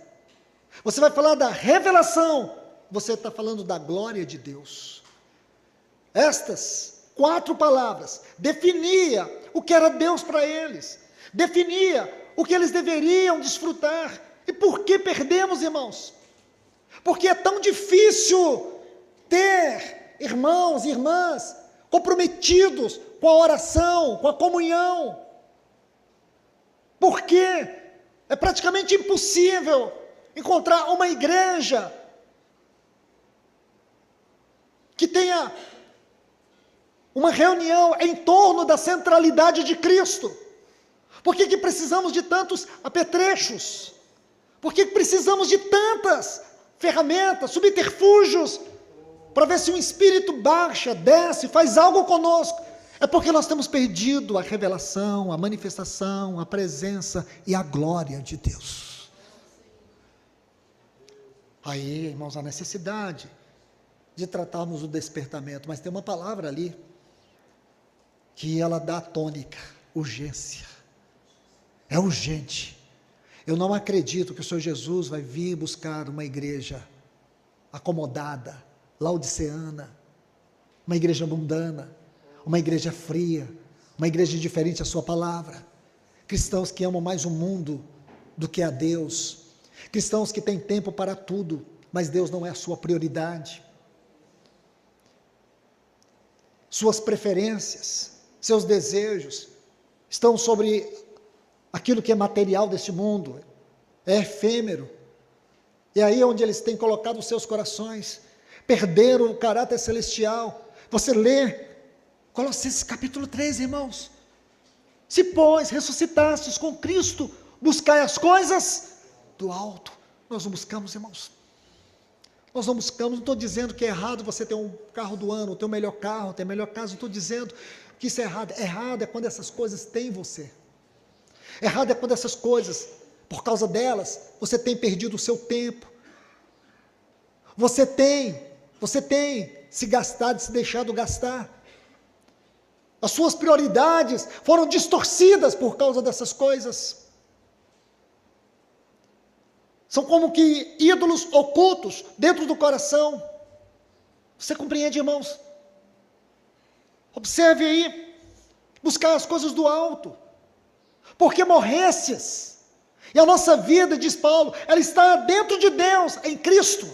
você vai falar da revelação, você está falando da glória de Deus. Estas 4 palavras definia o que era Deus para eles, definia o que eles deveriam desfrutar. E por que perdemos, irmãos? Porque é tão difícil ter irmãos e irmãs comprometidos com a oração, com a comunhão. Porque é praticamente impossível encontrar uma igreja que tenha uma reunião em torno da centralidade de Cristo. Por que precisamos de tantos apetrechos? Por que precisamos de tantas ferramentas, subterfúgios, para ver se um espírito baixa, desce, faz algo conosco? É porque nós temos perdido a revelação, a manifestação, a presença e a glória de Deus. Aí, irmãos, a necessidade de tratarmos o despertamento, mas tem uma palavra ali, que ela dá a tônica, urgência. É urgente. Eu não acredito que o Senhor Jesus vai vir buscar uma igreja acomodada, laodiceana, uma igreja mundana, uma igreja fria, uma igreja diferente à sua palavra, cristãos que amam mais o mundo do que a Deus, cristãos que têm tempo para tudo, mas Deus não é a sua prioridade. Suas preferências, seus desejos estão sobre aquilo que é material deste mundo, é efêmero. E aí é onde eles têm colocado os seus corações, perderam o caráter celestial. Você lê Colossenses capítulo 3, irmãos. Se, pois, ressuscitastes com Cristo, buscai as coisas do alto. Nós não buscamos, irmãos. Nós não buscamos, não estou dizendo que é errado você ter um carro do ano, ter o melhor carro, ter a melhor casa, não estou dizendo que isso é errado. Errado é quando essas coisas têm você. Errado é quando essas coisas, por causa delas, você tem perdido o seu tempo. Você tem se gastado, se deixado gastar. As suas prioridades foram distorcidas por causa dessas coisas. São como que ídolos ocultos dentro do coração. Você compreende, irmãos? Observe aí, buscar as coisas do alto. Porque morresses, e a nossa vida, diz Paulo, ela está dentro de Deus, em Cristo.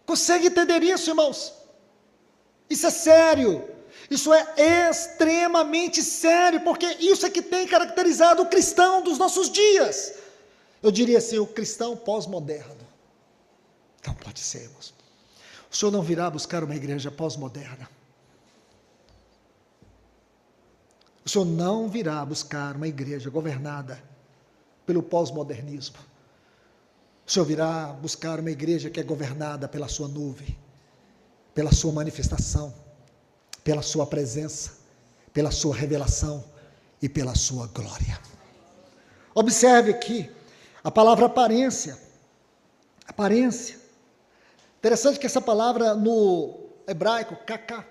Consegue entender isso, irmãos? Isso é sério, isso é extremamente sério, porque isso é que tem caracterizado o cristão dos nossos dias. Eu diria assim, o cristão pós-moderno. Não pode ser, irmãos. O Senhor não virá buscar uma igreja pós-moderna. O Senhor não virá buscar uma igreja governada pelo pós-modernismo. O Senhor virá buscar uma igreja que é governada pela sua nuvem, pela sua manifestação, pela sua presença, pela sua revelação e pela sua glória. Observe aqui a palavra aparência. Aparência. Interessante que essa palavra no hebraico, kaká,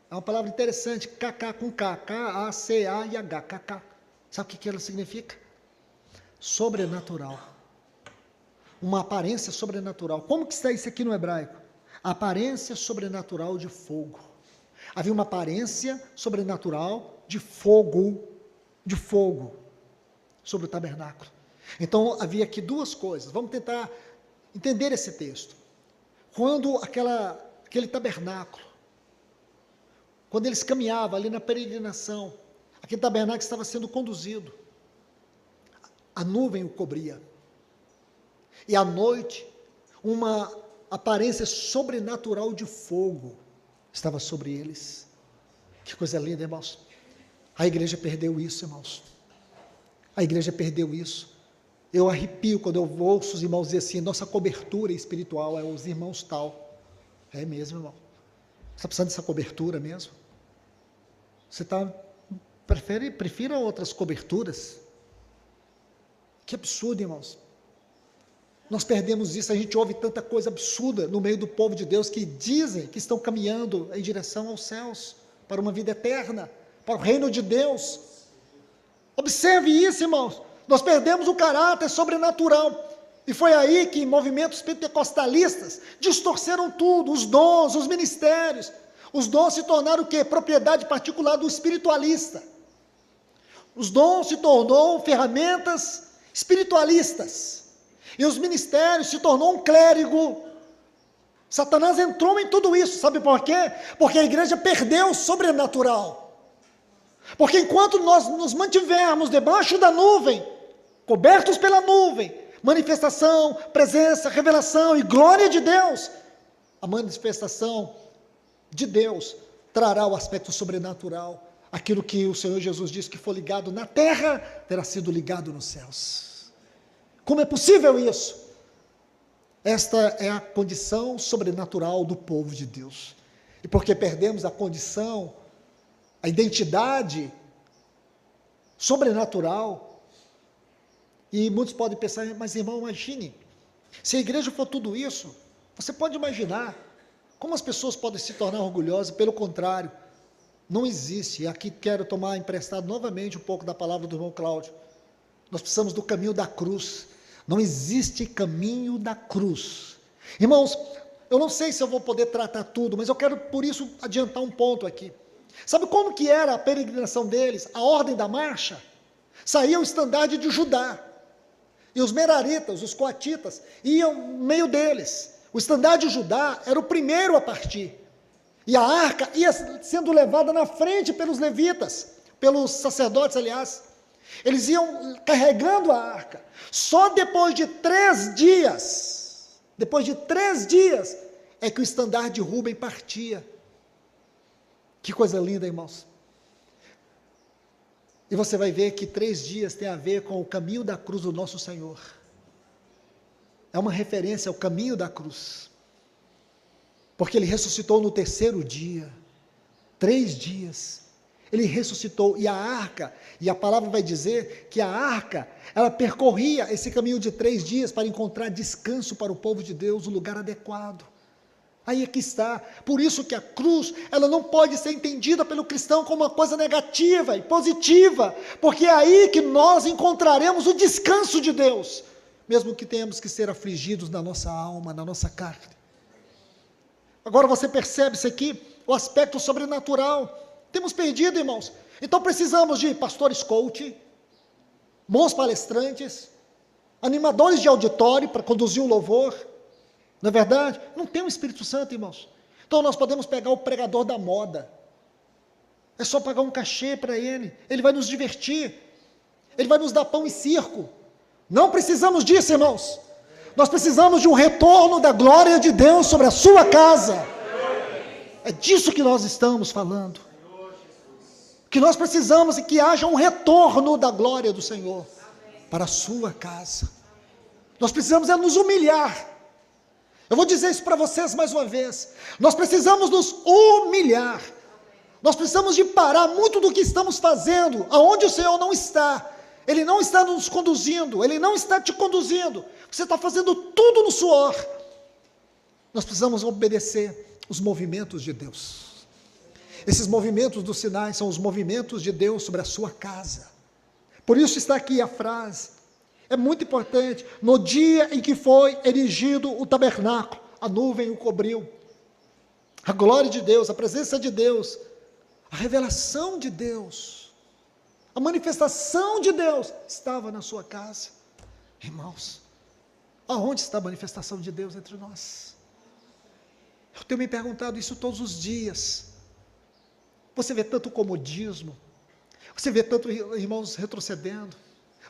é uma palavra interessante, kaká com K, K-A-C-A-I-H, kaká. Sabe o que ela significa? Sobrenatural. Uma aparência sobrenatural. Como que está isso aqui no hebraico? A aparência sobrenatural de fogo. Havia uma aparência sobrenatural de fogo sobre o tabernáculo. Então havia aqui duas coisas. Vamos tentar entender esse texto. Quando aquele tabernáculo, quando eles caminhavam ali na peregrinação, aquele tabernáculo estava sendo conduzido, a nuvem o cobria, e à noite, uma aparência sobrenatural de fogo estava sobre eles. Que coisa linda, irmãos. A igreja perdeu isso, irmãos. A igreja perdeu isso. Eu arrepio quando eu ouço os irmãos dizer assim, nossa cobertura espiritual é os irmãos tal. É mesmo, irmão. Você está precisando dessa cobertura mesmo? Você está Prefira outras coberturas. Que absurdo, irmãos. Nós perdemos isso, a gente ouve tanta coisa absurda no meio do povo de Deus que dizem que estão caminhando em direção aos céus, para uma vida eterna, para o reino de Deus. Observe isso, irmãos. Nós perdemos o caráter sobrenatural. E foi aí que movimentos pentecostalistas distorceram tudo, os dons, os ministérios. Os dons se tornaram o quê? Propriedade particular do espiritualista. Os dons se tornaram ferramentas espiritualistas. E os ministérios se tornou um clérigo. Satanás entrou em tudo isso, sabe por quê? Porque a igreja perdeu o sobrenatural. Porque enquanto nós nos mantivermos debaixo da nuvem, cobertos pela nuvem, manifestação, presença, revelação e glória de Deus, a manifestação de Deus trará o aspecto sobrenatural. Aquilo que o Senhor Jesus disse que for ligado na terra, terá sido ligado nos céus. Como é possível isso? Esta é a condição sobrenatural do povo de Deus. E porque perdemos a condição, a identidade sobrenatural, e muitos podem pensar, mas irmão, imagine, se a igreja for tudo isso, você pode imaginar como as pessoas podem se tornar orgulhosas. Pelo contrário, não existe. E aqui quero tomar emprestado novamente um pouco da palavra do irmão Cláudio. Nós precisamos do caminho da cruz. Não existe caminho da cruz. Irmãos, eu não sei se eu vou poder tratar tudo, mas eu quero por isso adiantar um ponto aqui. Sabe como que era a peregrinação deles? A ordem da marcha? Saía o estandarte de Judá. E os meraritas, os coatitas, iam no meio deles. O estandarte de Judá era o primeiro a partir. E a arca ia sendo levada na frente pelos levitas, pelos sacerdotes, aliás. Eles iam carregando a arca. Só depois de 3 dias, é que o estandarte de Rúben partia. Que coisa linda, irmãos. E você vai ver que 3 dias tem a ver com o caminho da cruz do nosso Senhor. É uma referência ao caminho da cruz. Porque ele ressuscitou no 3º dia. 3 dias. Ele ressuscitou, e a arca, e a palavra vai dizer que a arca, ela percorria esse caminho de 3 dias para encontrar descanso para o povo de Deus, o lugar adequado. Aí é que está. Por isso que a cruz, ela não pode ser entendida pelo cristão como uma coisa negativa e positiva, porque é aí que nós encontraremos o descanso de Deus, mesmo que tenhamos que ser afligidos na nossa alma, na nossa carne. Agora você percebe isso aqui, o aspecto sobrenatural. Temos perdido, irmãos. Então precisamos de pastores coach, bons palestrantes, animadores de auditório para conduzir o louvor. Não é verdade? Não tem o Espírito Santo, irmãos. Então nós podemos pegar o pregador da moda. É só pagar um cachê para ele. Ele vai nos divertir. Ele vai nos dar pão e circo. Não precisamos disso, irmãos. Nós precisamos de um retorno da glória de Deus sobre a sua casa. É disso que nós estamos falando. Que nós precisamos e que haja um retorno da glória do Senhor para a sua casa. Nós precisamos nos humilhar. Eu vou dizer isso para vocês mais uma vez. Nós precisamos nos humilhar. Nós precisamos de parar muito do que estamos fazendo, aonde o Senhor não está. Ele não está nos conduzindo, Ele não está te conduzindo. Você está fazendo tudo no suor. Nós precisamos obedecer os movimentos de Deus. Esses movimentos dos sinais são os movimentos de Deus sobre a sua casa. Por isso está aqui a frase. É muito importante. No dia em que foi erigido o tabernáculo, a nuvem o cobriu. A glória de Deus, a presença de Deus, a revelação de Deus, a manifestação de Deus estava na sua casa. Irmãos, aonde está a manifestação de Deus entre nós? Eu tenho me perguntado isso todos os dias. Você vê tanto comodismo, você vê tantos irmãos retrocedendo,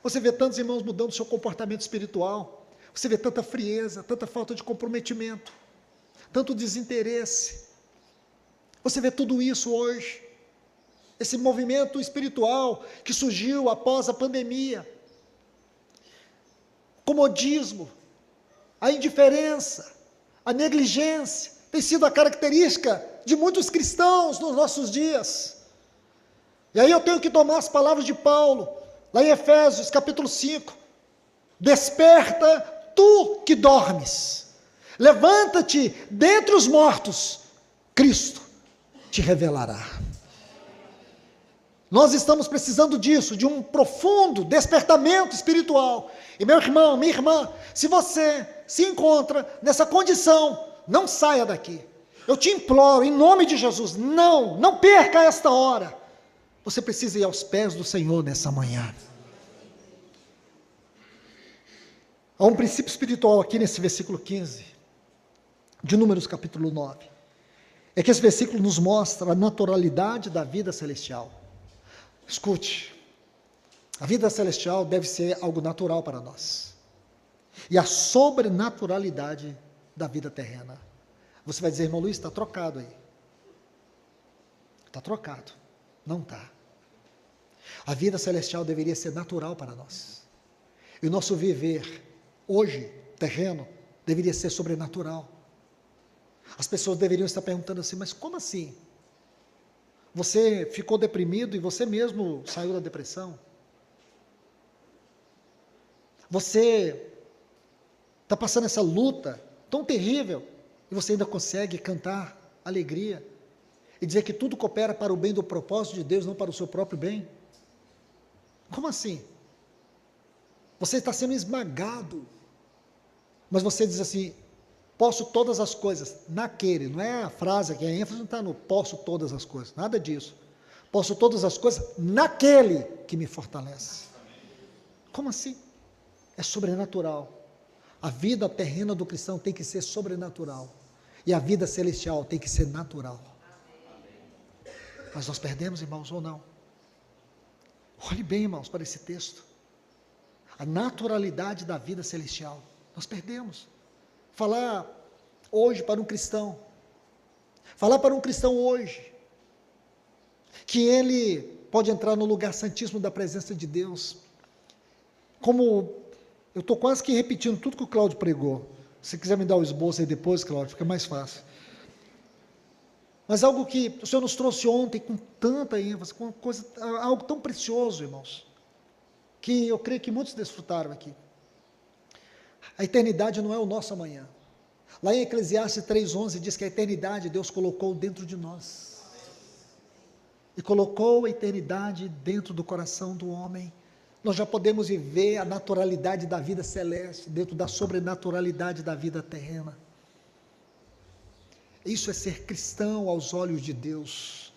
você vê tantos irmãos mudando seu comportamento espiritual, você vê tanta frieza, tanta falta de comprometimento, tanto desinteresse. Você vê tudo isso hoje, esse movimento espiritual que surgiu após a pandemia, o comodismo, a indiferença, a negligência, tem sido a característica de muitos cristãos nos nossos dias. E aí eu tenho que tomar as palavras de Paulo, lá em Efésios capítulo 5, desperta tu que dormes, levanta-te dentre os mortos, Cristo te revelará. Nós estamos precisando disso, de um profundo despertamento espiritual. E meu irmão, minha irmã, se você se encontra nessa condição, não saia daqui. Eu te imploro, em nome de Jesus, não perca esta hora. Você precisa ir aos pés do Senhor nessa manhã. Há um princípio espiritual aqui nesse versículo 15, de Números capítulo 9. É que esse versículo nos mostra a naturalidade da vida celestial. Escute, a vida celestial deve ser algo natural para nós. E a sobrenaturalidade da vida terrena. Você vai dizer, irmão Luiz, está trocado aí. Está trocado. Não está. A vida celestial deveria ser natural para nós. E o nosso viver, hoje, terreno, deveria ser sobrenatural. As pessoas deveriam estar perguntando assim, mas como assim? Você ficou deprimido e você mesmo saiu da depressão? Você está passando essa luta tão terrível e você ainda consegue cantar alegria e dizer que tudo coopera para o bem do propósito de Deus, não para o seu próprio bem? Como assim? Você está sendo esmagado, mas você diz assim, posso todas as coisas, naquele, não é a frase que a ênfase não está no posso todas as coisas, nada disso. Posso todas as coisas naquele que me fortalece. Como assim? É sobrenatural. A vida terrena do cristão tem que ser sobrenatural. E a vida celestial tem que ser natural. Mas nós perdemos, irmãos, ou não? Olhe bem, irmãos, para esse texto. A naturalidade da vida celestial. Nós perdemos. Falar hoje para um cristão, hoje, que ele pode entrar no lugar santíssimo da presença de Deus, como eu estou quase que repetindo tudo que o Cláudio pregou. Se quiser me dar o esboço aí depois, Cláudio, fica mais fácil. Mas algo que o Senhor nos trouxe ontem com tanta ênfase, com algo tão precioso, irmãos, que eu creio que muitos desfrutaram aqui. A eternidade não é o nosso amanhã. Lá em Eclesiastes 3:11 diz que a eternidade Deus colocou dentro de nós. E colocou a eternidade dentro do coração do homem. Nós já podemos viver a naturalidade da vida celeste, dentro da sobrenaturalidade da vida terrena. Isso é ser cristão aos olhos de Deus.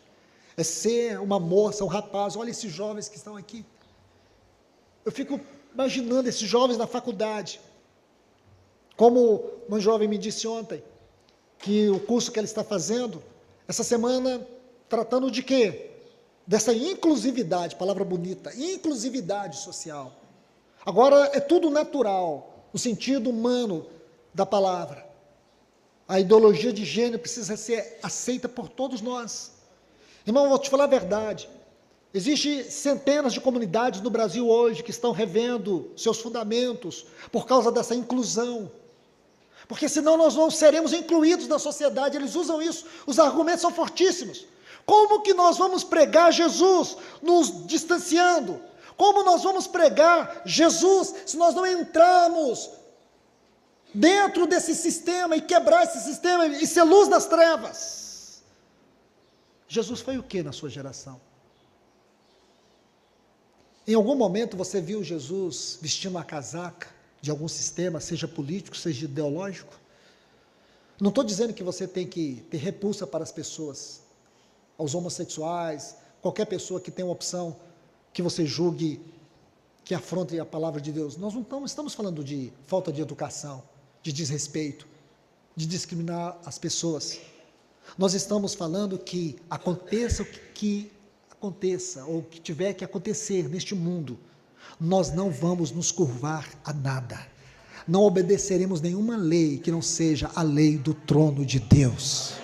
É ser uma moça, um rapaz. Olha esses jovens que estão aqui. Eu fico imaginando esses jovens na faculdade. Como uma jovem me disse ontem, que o curso que ela está fazendo, essa semana, tratando de quê? Dessa inclusividade, palavra bonita, inclusividade social. Agora é tudo natural, no sentido humano da palavra. A ideologia de gênero precisa ser aceita por todos nós. Irmão, eu vou te falar a verdade. Existem centenas de comunidades no Brasil hoje que estão revendo seus fundamentos por causa dessa inclusão. Porque senão nós não seremos incluídos na sociedade. Eles usam isso, os argumentos são fortíssimos. Como que nós vamos pregar Jesus nos distanciando? Como nós vamos pregar Jesus se nós não entrarmos dentro desse sistema e quebrar esse sistema e ser luz nas trevas? Jesus foi o que na sua geração? Em algum momento você viu Jesus vestindo uma casaca de algum sistema, seja político, seja ideológico? Não estou dizendo que você tem que ter repulsa para as pessoas, aos homossexuais, qualquer pessoa que tenha uma opção que você julgue que afronte a palavra de Deus. Nós não estamos falando de falta de educação, de desrespeito, de discriminar as pessoas. Nós estamos falando que aconteça o que aconteça, ou o que tiver que acontecer neste mundo, nós não vamos nos curvar a nada. Não obedeceremos nenhuma lei que não seja a lei do trono de Deus.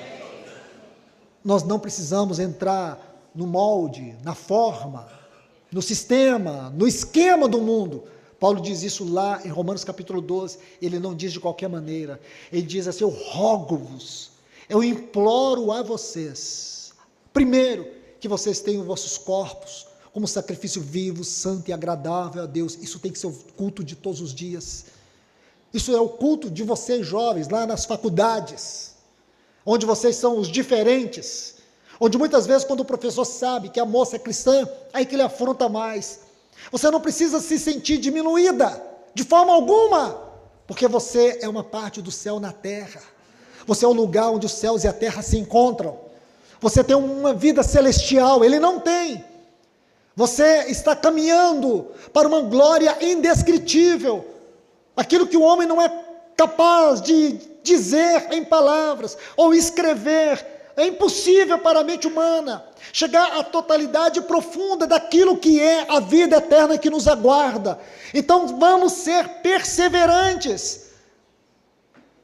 Nós não precisamos entrar no molde, na forma, no sistema, no esquema do mundo. Paulo diz isso lá em Romanos capítulo 12, ele não diz de qualquer maneira, ele diz assim, eu rogo-vos, eu imploro a vocês, primeiro, que vocês tenham os vossos corpos como sacrifício vivo, santo e agradável a Deus. Isso tem que ser o culto de todos os dias. Isso é o culto de vocês jovens, lá nas faculdades, onde vocês são os diferentes, onde muitas vezes quando o professor sabe que a moça é cristã, aí que ele afronta mais. Você não precisa se sentir diminuída, de forma alguma, porque você é uma parte do céu na terra. Você é o lugar onde os céus e a terra se encontram. Você tem uma vida celestial, ele não tem. Você está caminhando para uma glória indescritível. Aquilo que o homem não é capaz de dizer em palavras ou escrever, é impossível para a mente humana chegar à totalidade profunda daquilo que é a vida eterna que nos aguarda. Então vamos ser perseverantes.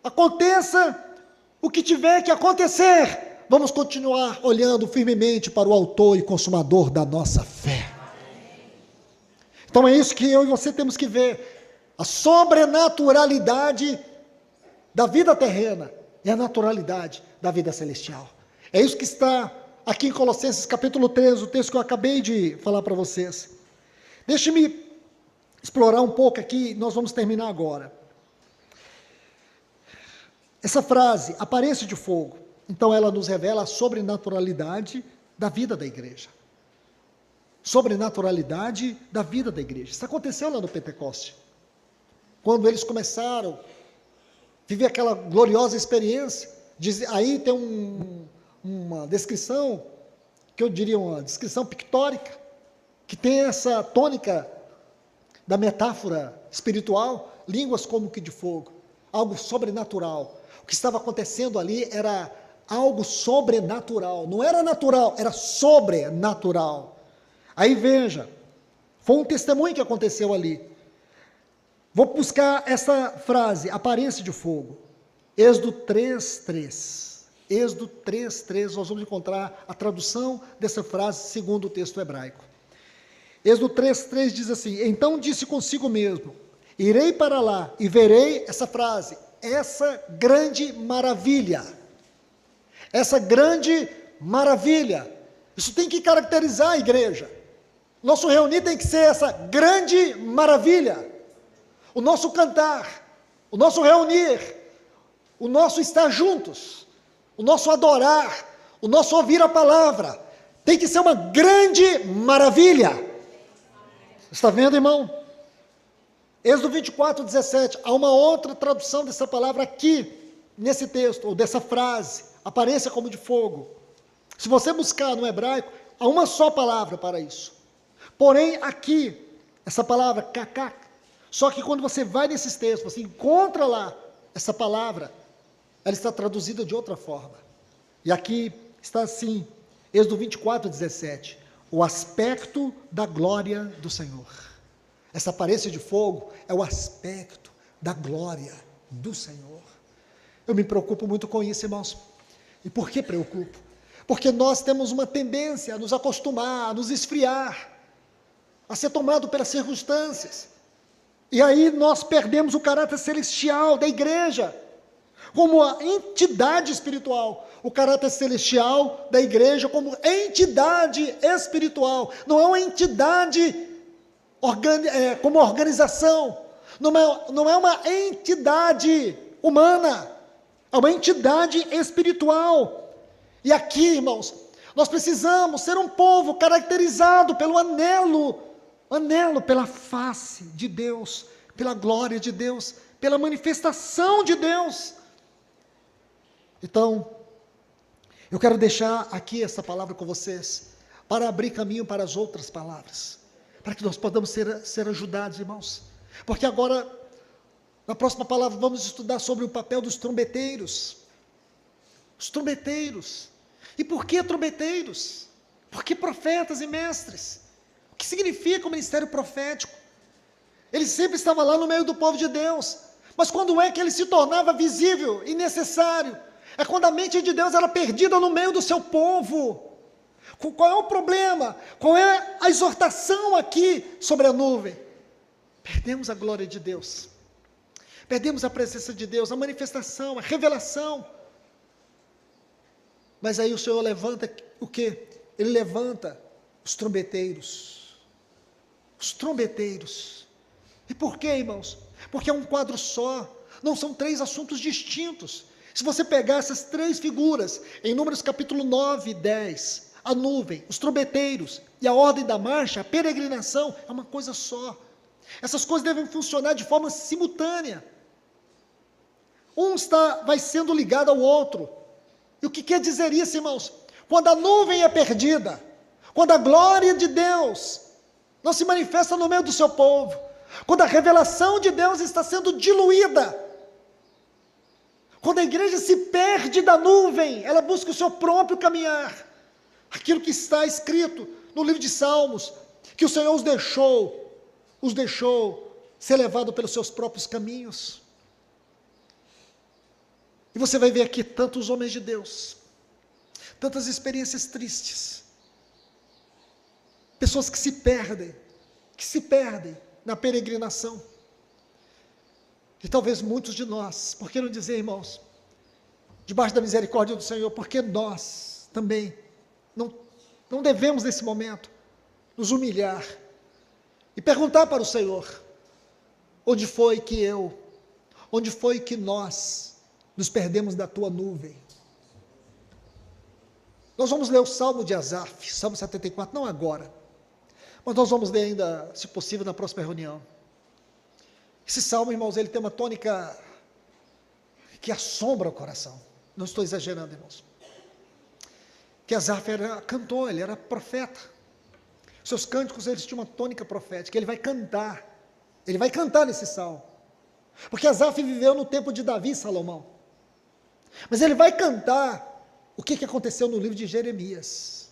Aconteça o que tiver que acontecer, vamos continuar olhando firmemente para o autor e consumador da nossa fé. Então é isso que eu e você temos que ver. A sobrenaturalidade da vida terrena e a naturalidade da vida celestial. É isso que está aqui em Colossenses capítulo 3, o texto que eu acabei de falar para vocês. Deixe-me explorar um pouco aqui, nós vamos terminar agora. Essa frase, aparência de fogo, então ela nos revela a sobrenaturalidade da vida da igreja. Sobrenaturalidade da vida da igreja. Isso aconteceu lá no Pentecoste. Quando eles começaram a viver aquela gloriosa experiência, aí tem uma descrição, que eu diria uma descrição pictórica, que tem essa tônica da metáfora espiritual, línguas como que de fogo, algo sobrenatural. O que estava acontecendo ali era algo sobrenatural, não era natural, era sobrenatural. Aí veja, foi um testemunho que aconteceu ali. Vou buscar essa frase, aparência de fogo. Êxodo 3:3. Êxodo 3:3, nós vamos encontrar a tradução dessa frase segundo o texto hebraico. Êxodo 3:3 diz assim: então disse consigo mesmo, irei para lá e verei, essa frase, essa grande maravilha. Essa grande maravilha. Isso tem que caracterizar a igreja. Nosso reunir tem que ser essa grande maravilha. O nosso cantar, o nosso reunir, o nosso estar juntos, o nosso adorar, o nosso ouvir a palavra, tem que ser uma grande maravilha. Está vendo, irmão? Êxodo 24:17, há uma outra tradução dessa palavra aqui, nesse texto, ou dessa frase, aparência como de fogo. Se você buscar no hebraico, há uma só palavra para isso. Porém, aqui, essa palavra, kakak, só que quando você vai nesses textos, você encontra lá essa palavra, ela está traduzida de outra forma. E aqui está assim, Êxodo 24:17, o aspecto da glória do Senhor. Essa aparência de fogo é o aspecto da glória do Senhor. Eu me preocupo muito com isso, irmãos. E por que preocupo? Porque nós temos uma tendência a nos acostumar, a nos esfriar, a ser tomado pelas circunstâncias. E aí nós perdemos o caráter celestial da igreja, como a entidade espiritual. O caráter celestial da igreja como entidade espiritual. Não é uma entidade como organização. Não é uma entidade humana. É uma entidade espiritual. E aqui, irmãos, nós precisamos ser um povo caracterizado pelo anelo pela face de Deus, pela glória de Deus, pela manifestação de Deus. Então, eu quero deixar aqui essa palavra com vocês, para abrir caminho para as outras palavras, para que nós possamos ser ajudados, irmãos. Porque agora, na próxima palavra, vamos estudar sobre o papel dos trombeteiros. Os trombeteiros. E por que trombeteiros? Por que profetas e mestres? O que significa o ministério profético? Ele sempre estava lá no meio do povo de Deus, mas quando é que ele se tornava visível e necessário? É quando a mente de Deus era perdida no meio do seu povo. Qual é o problema? Qual é a exortação aqui sobre a nuvem? Perdemos a glória de Deus, perdemos a presença de Deus, a manifestação, a revelação. Mas aí o Senhor levanta o quê? ele levanta os trombeteiros. Os trombeteiros. E por quê, irmãos? Porque é um quadro só, não são três assuntos distintos. Se você pegar essas três figuras, em Números capítulo 9 e 10, a nuvem, os trombeteiros e a ordem da marcha, a peregrinação, é uma coisa só. Essas coisas devem funcionar de forma simultânea. Um vai sendo ligado ao outro. E o que quer dizer isso, irmãos? Quando a nuvem é perdida, quando a glória de Deus não se manifesta no meio do seu povo, quando a revelação de Deus está sendo diluída, quando a igreja se perde da nuvem, ela busca o seu próprio caminhar, aquilo que está escrito no livro de Salmos, que o Senhor os deixou ser levado pelos seus próprios caminhos. E você vai ver aqui tantos homens de Deus, tantas experiências tristes, pessoas que se perdem na peregrinação. E talvez muitos de nós, por que não dizer, irmãos, debaixo da misericórdia do Senhor, porque nós também não devemos nesse momento nos humilhar e perguntar para o Senhor, onde foi que nós nos perdemos da tua nuvem? Nós vamos ler o Salmo de Asaf, Salmo 74, não agora, mas nós vamos ler ainda, se possível, na próxima reunião. Esse salmo, irmãos, ele tem uma tônica que assombra o coração. Não estou exagerando, irmãos. Que Asaf era cantor, ele era profeta. Seus cânticos, eles tinham uma tônica profética. Ele vai cantar nesse salmo. Porque Asaf viveu no tempo de Davi e Salomão. Mas ele vai cantar o que aconteceu no livro de Jeremias,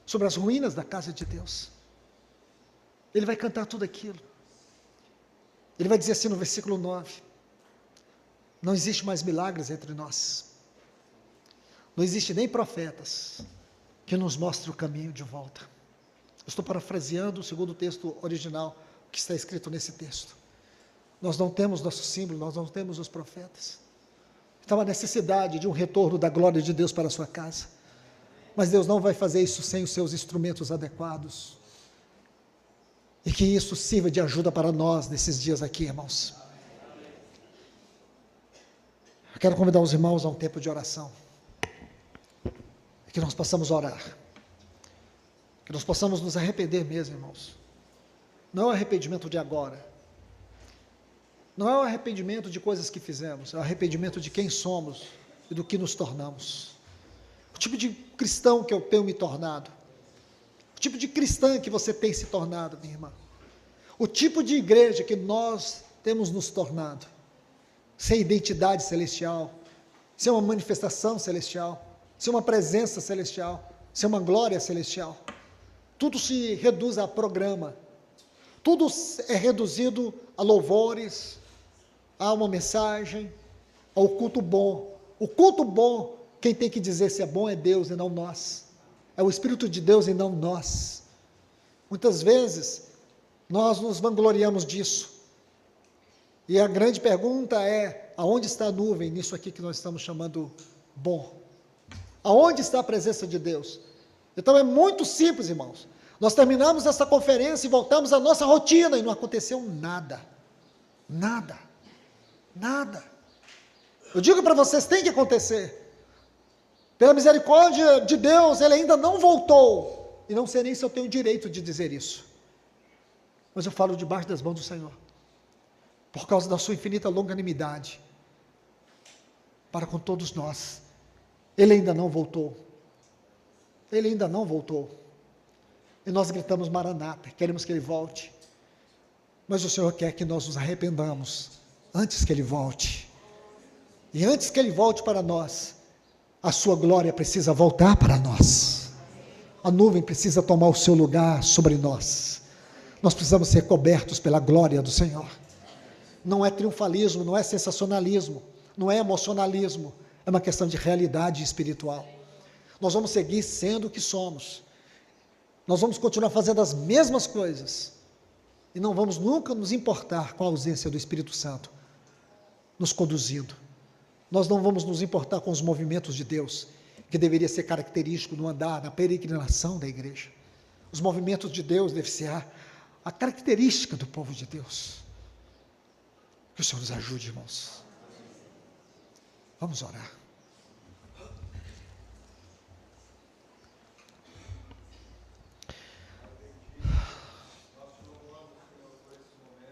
sobre as ruínas da casa de Deus. Ele vai cantar tudo aquilo. Ele vai dizer assim no versículo 9, não existe mais milagres entre nós, não existe nem profetas que nos mostrem o caminho de volta. Eu estou parafraseando o segundo texto original, que está escrito nesse texto. Nós não temos nosso símbolo, nós não temos os profetas. Então há necessidade de um retorno da glória de Deus para a sua casa, mas Deus não vai fazer isso sem os seus instrumentos adequados. E que isso sirva de ajuda para nós nesses dias aqui, irmãos. Eu quero convidar os irmãos a um tempo de oração. Que nós possamos orar. Que nós possamos nos arrepender mesmo, irmãos. Não é o arrependimento de agora. Não é o arrependimento de coisas que fizemos. É o arrependimento de quem somos e do que nos tornamos. O tipo de cristão que eu tenho me tornado. O tipo de cristã que você tem se tornado, minha irmã. O tipo de igreja que nós temos nos tornado. Sem identidade celestial, sem uma manifestação celestial, sem uma presença celestial, sem uma glória celestial. Tudo se reduz a programa. Tudo é reduzido a louvores, a uma mensagem, ao culto bom. O culto bom, quem tem que dizer se é bom é Deus e não nós. É o Espírito de Deus e não nós. Muitas vezes, nós nos vangloriamos disso. E a grande pergunta é, aonde está a nuvem nisso aqui que nós estamos chamando bom? Aonde está a presença de Deus? Então é muito simples, irmãos. Nós terminamos essa conferência e voltamos à nossa rotina e não aconteceu nada. Nada. Nada. Eu digo para vocês, tem que acontecer. Pela misericórdia de Deus, ele ainda não voltou. E não sei nem se eu tenho o direito de dizer isso. Mas eu falo debaixo das mãos do Senhor. Por causa da sua infinita longanimidade. Para com todos nós. Ele ainda não voltou. Ele ainda não voltou. E nós gritamos Maranata, queremos que ele volte. Mas o Senhor quer que nós nos arrependamos antes que ele volte. E antes que ele volte para nós, a sua glória precisa voltar para nós. A nuvem precisa tomar o seu lugar sobre nós. Nós precisamos ser cobertos pela glória do Senhor. Não é triunfalismo, não é sensacionalismo, não é emocionalismo, é uma questão de realidade espiritual. Nós vamos seguir sendo o que somos. Nós vamos continuar fazendo as mesmas coisas. E não vamos nunca nos importar com a ausência do Espírito Santo nos conduzindo. Nós não vamos nos importar com os movimentos de Deus, que deveria ser característico no andar, na peregrinação da igreja. Os movimentos de Deus devem ser a característica do povo de Deus. Que o Senhor nos ajude, irmãos. Vamos orar.